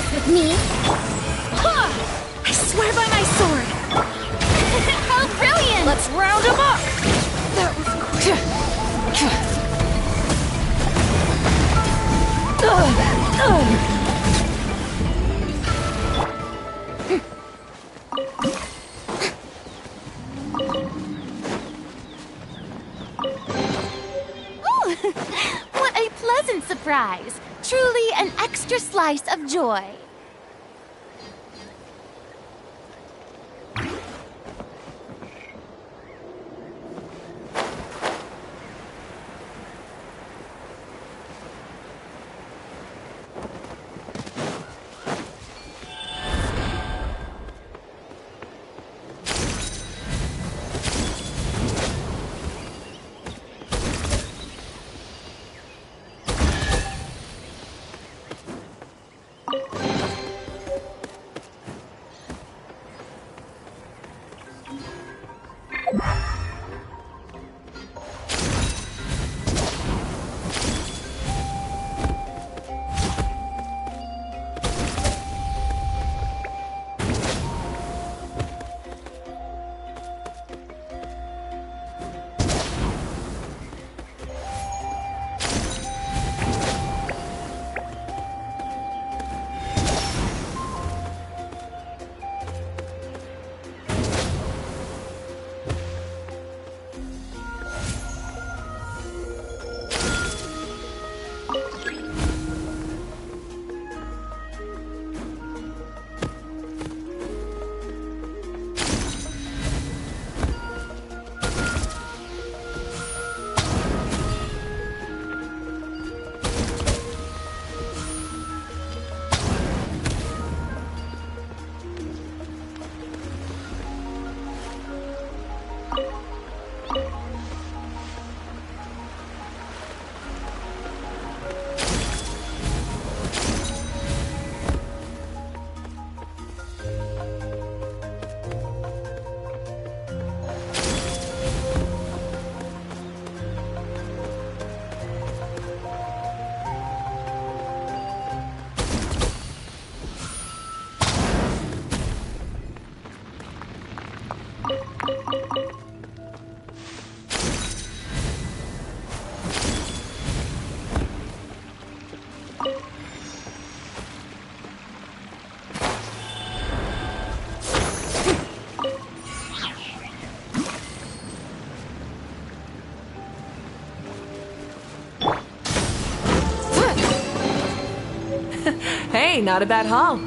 mess with me! I swear by my sword! How brilliant! Let's round him up! That was What a pleasant surprise! Truly an extra slice of joy. Hey, not a bad haul.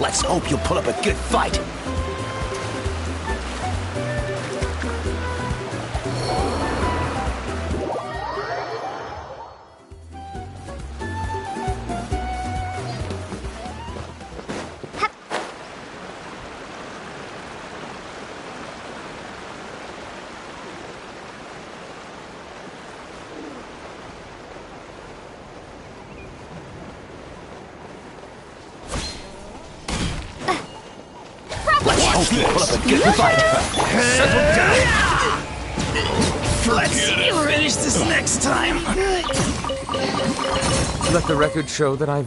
Let's hope you'll put up a good fight. Put up a good fight. Settle down. Let's finish this next time. Let the record show that I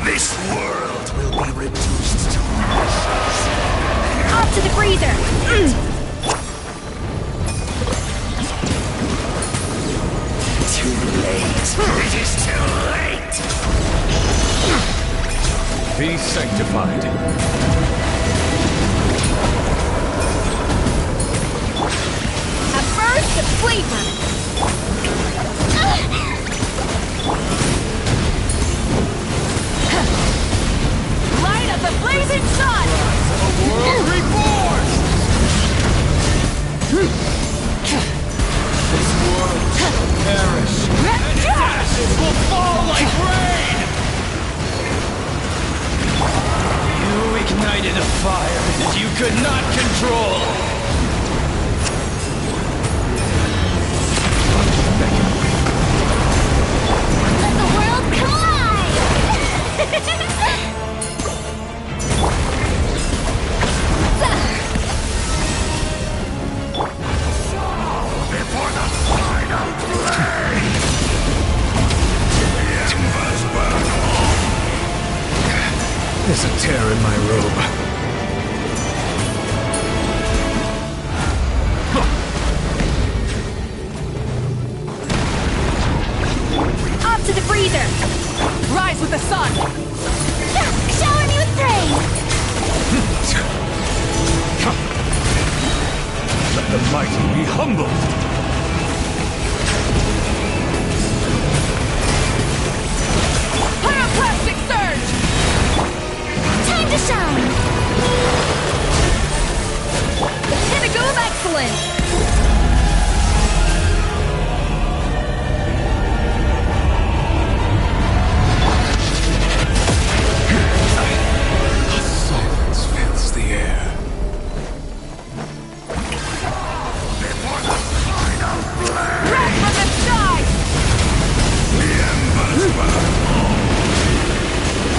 This world will be reduced to ashes. Up to the breather! Too late. It is too late. be sanctified. At first, the flavor! Light up the blazing sun! A world reborn! This world shall perish, and its ashes will fall like rain! You ignited a fire that you could not control! Let the world collide! Before the final blade! The embers burn on! There's a tear in my robe. Up to the breather! Rise with the sun! Shower me with praise! Let the mighty be humbled! Pyroclastic surge! Time to shine! Pinnacle of excellence! Silence fills the air. Before the final blade! Wrath from the sky! The embers burn on!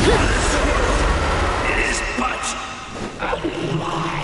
This world is but a lie!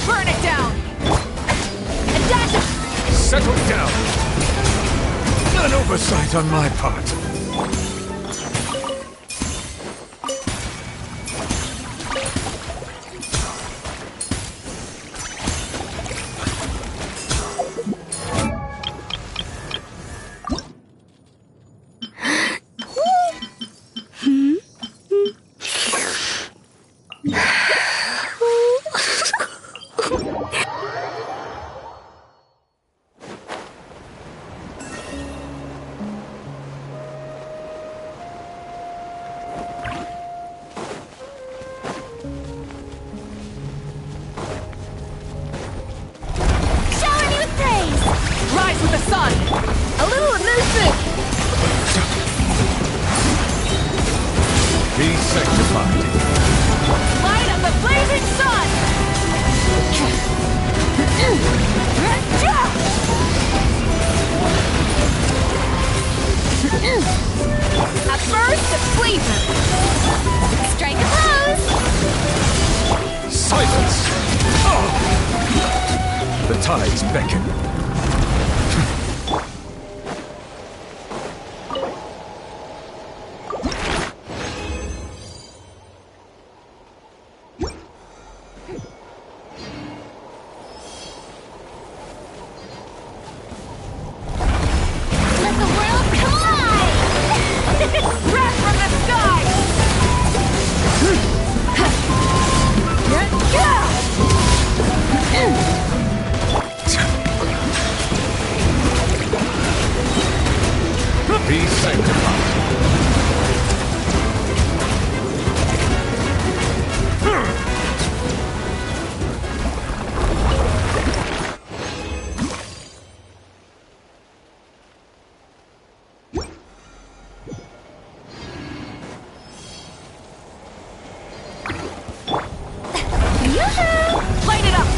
Burn it down! And dash it! Settle down! An oversight on my part. with the sun. A little immersive. Be sanctified. Light up the blazing sun. A burst of flavor. Strike a pose. Silence! The tides beckon. Let the world collide! Wrath from the sky. Be sanctified. Yoo-hoo! Light it up.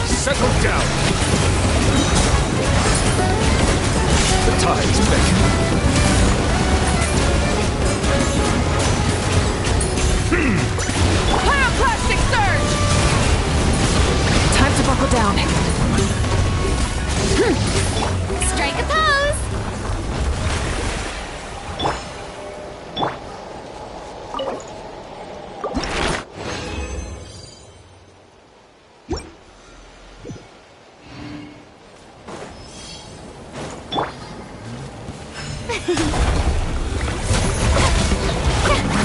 Settle down. The tides beckon. Pyroclastic surge. Time to buckle down. Strike a pose!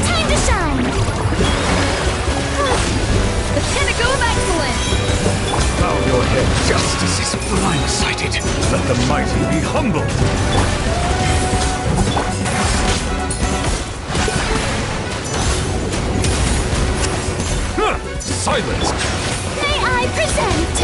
Time to shine! The pinnacle of excellence. Bow your head. Justice is blindsided. Let the mighty be humbled. Silence! May I present?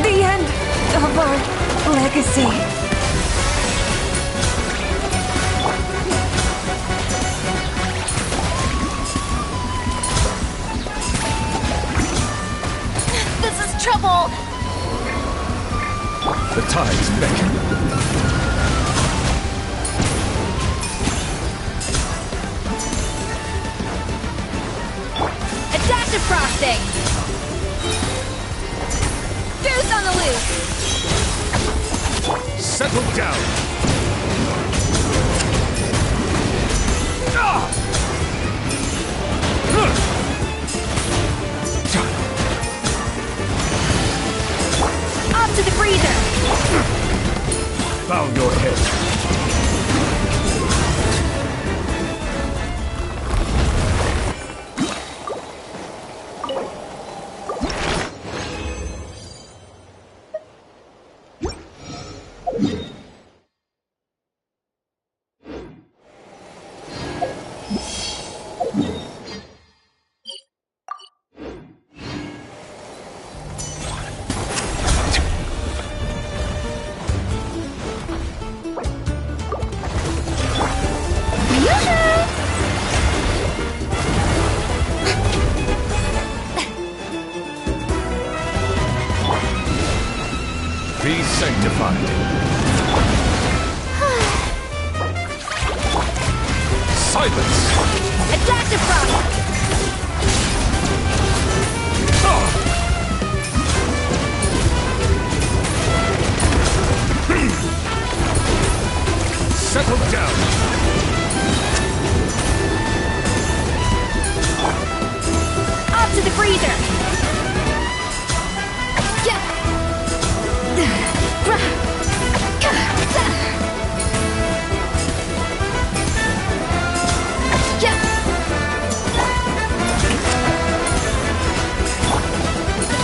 The end of our legacy. This is trouble! The tides beckon. Adaptive frosting. Goose on the loose. Settle down. Up to the freezer. Bow your head. Be sanctified. Silence! Adaptive frost. Settle down. Up to the freezer.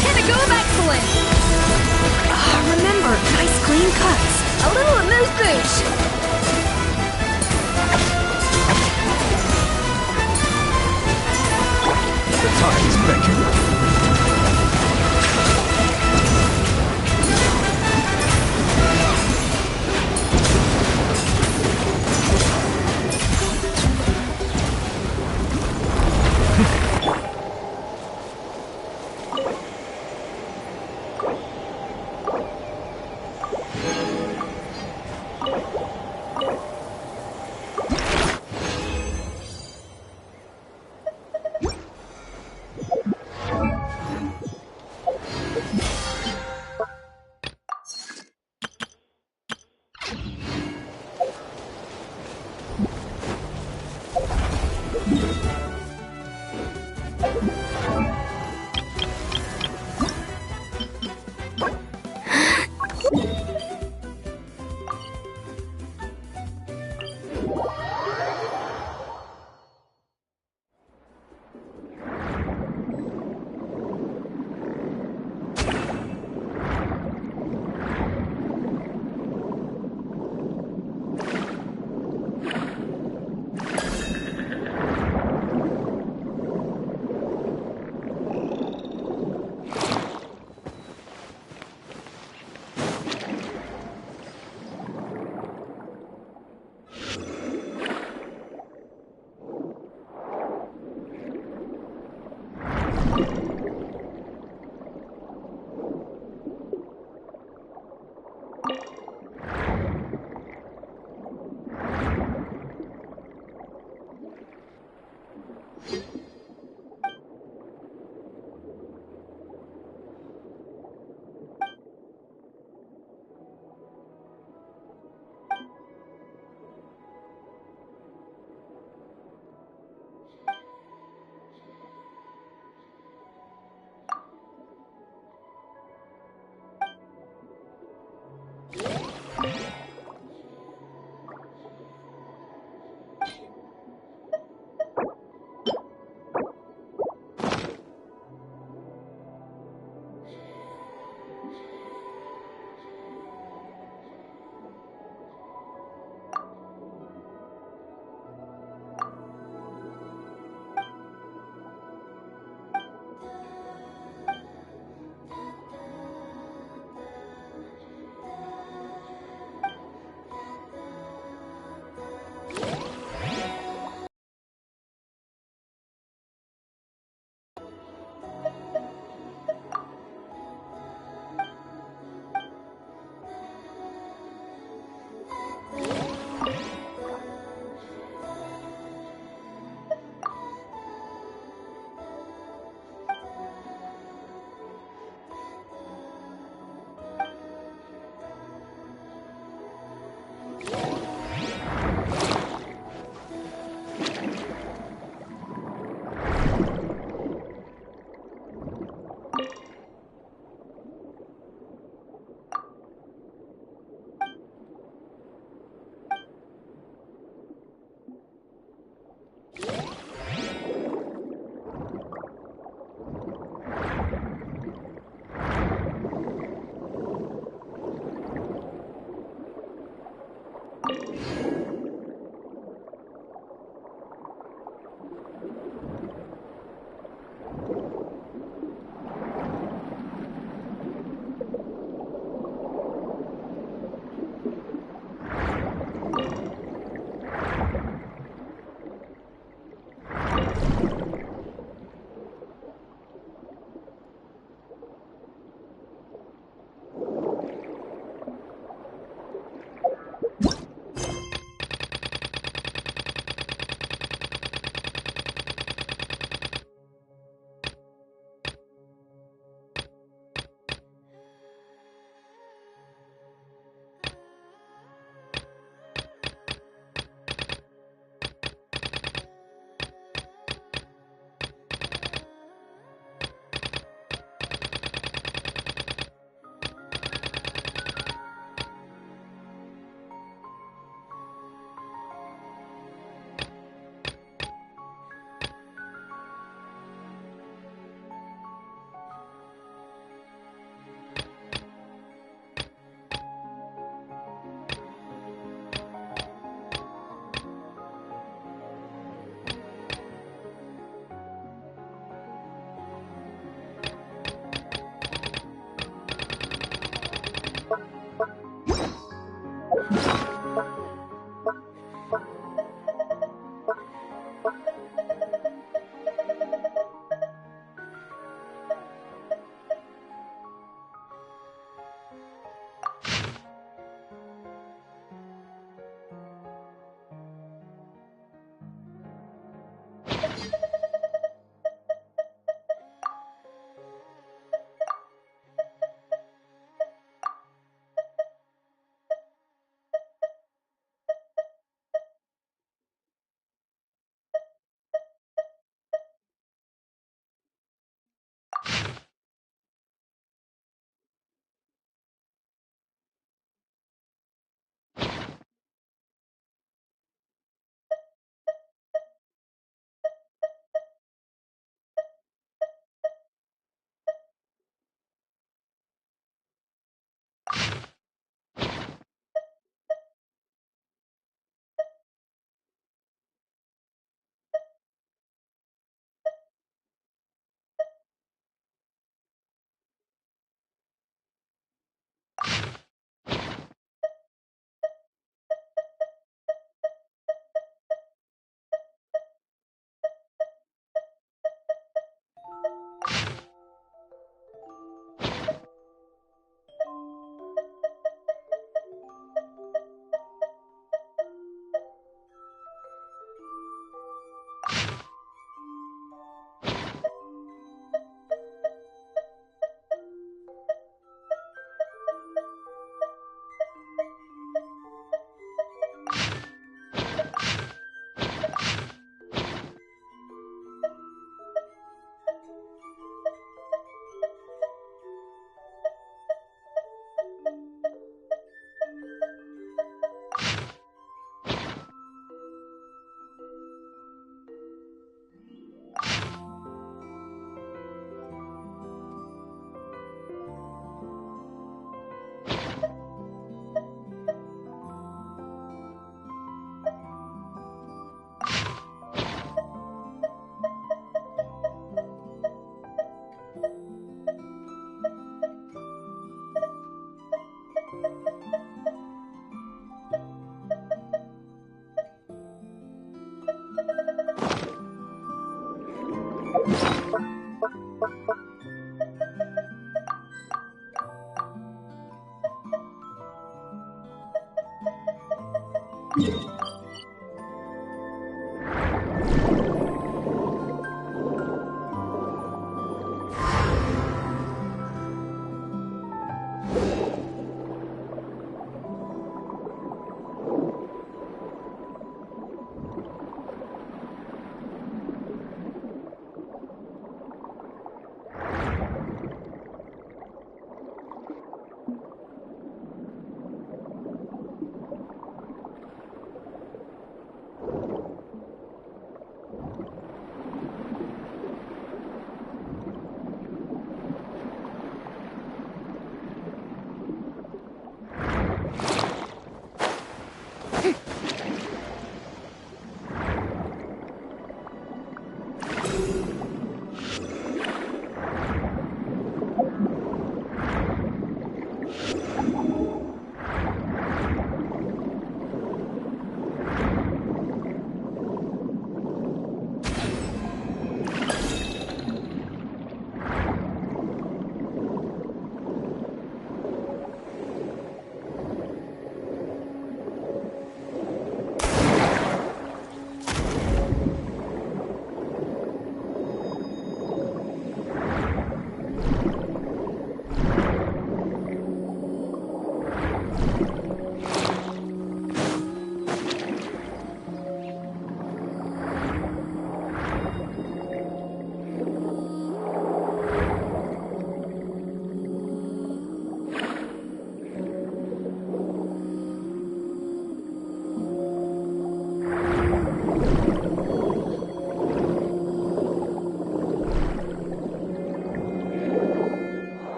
Pinnacle of excellence.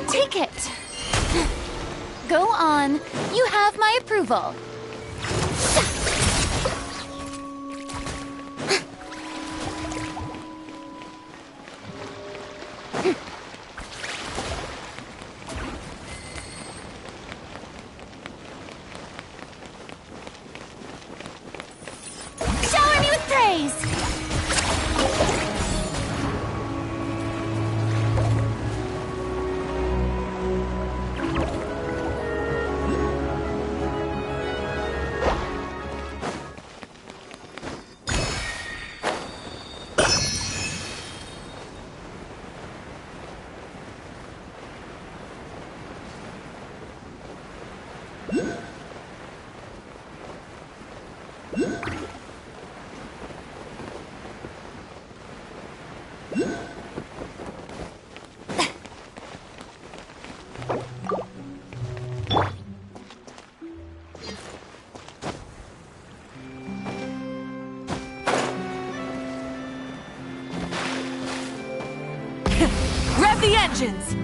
Take it. Go on. You have my approval. Shower me with praise. Rev the engines!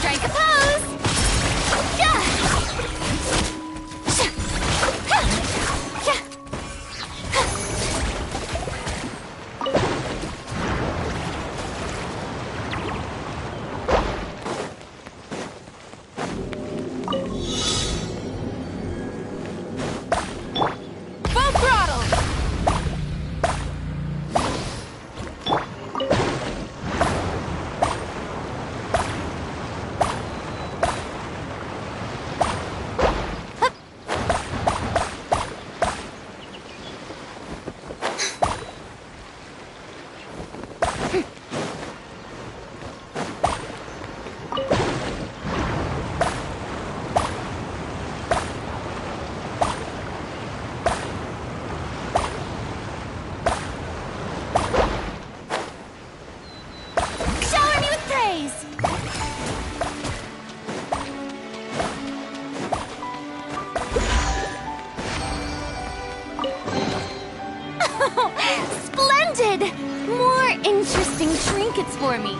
Strike a pose! Yeah! Full throttle! Shower me with praise! Splendid! More interesting trinkets for me.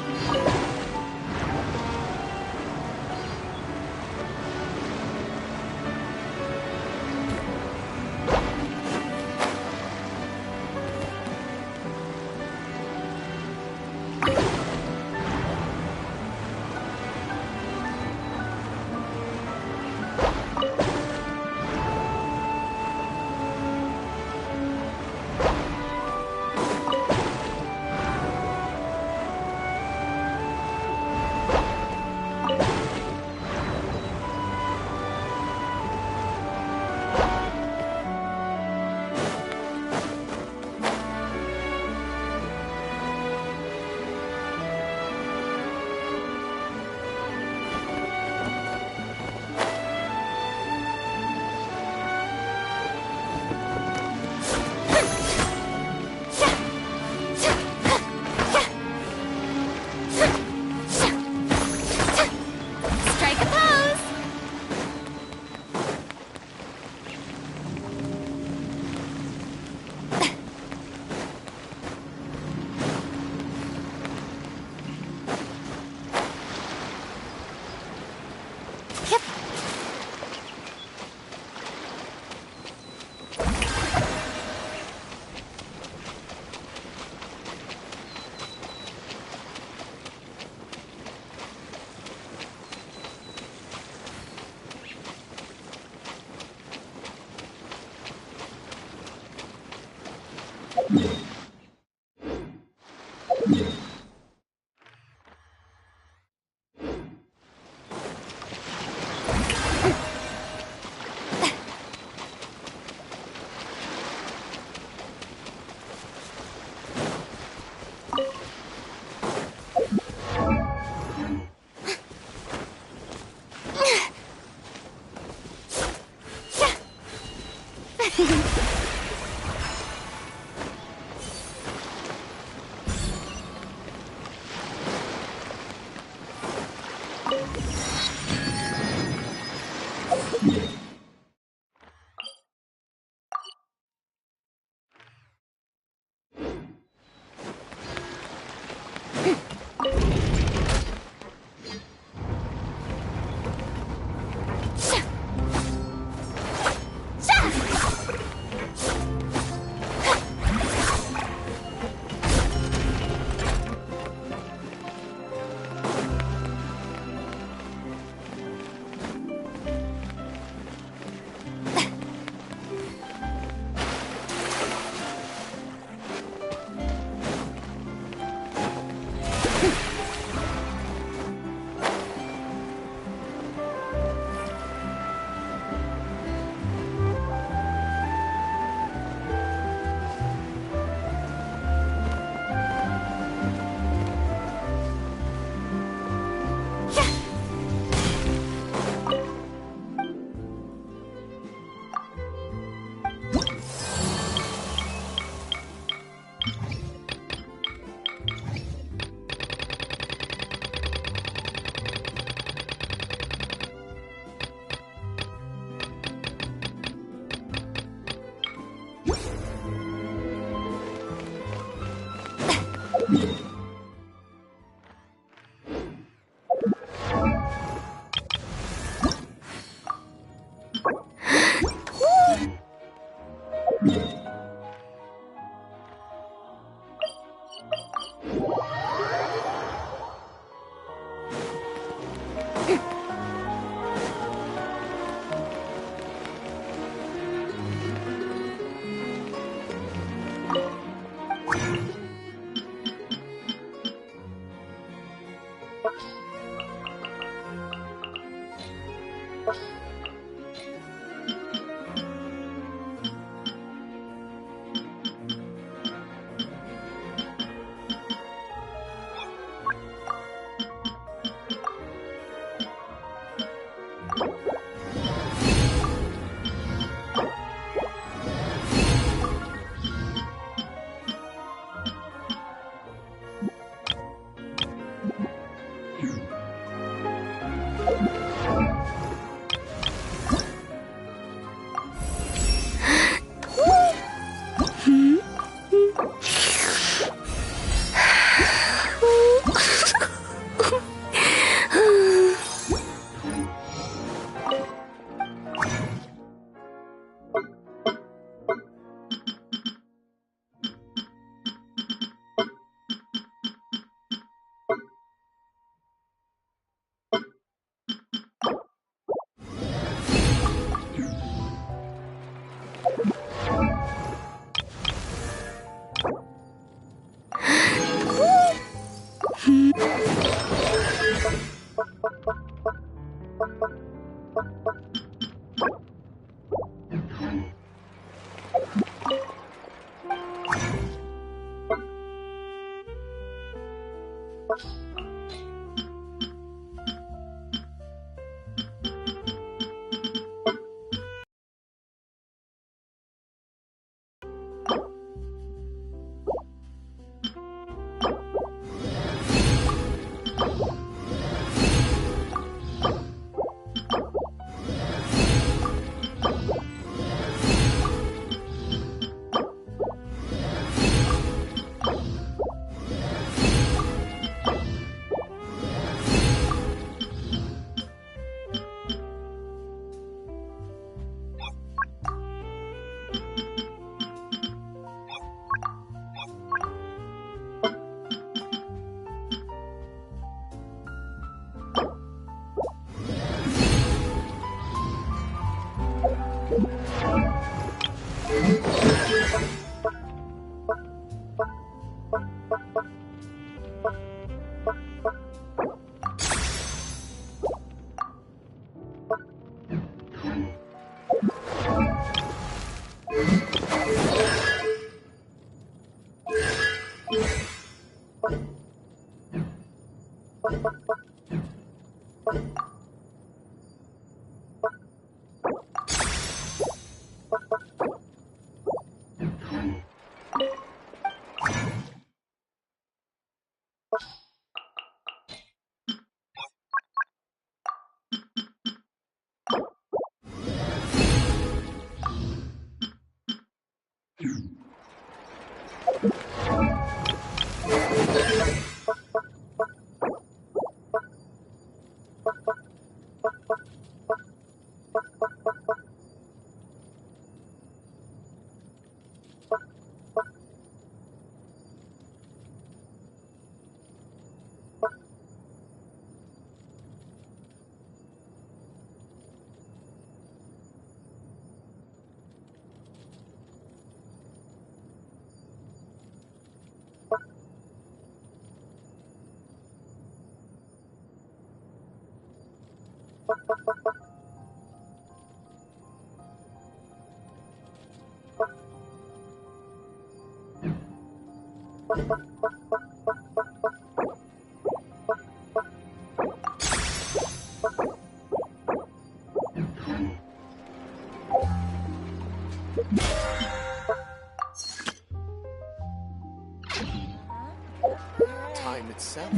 Time itself.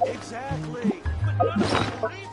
Exactly. But none of you believe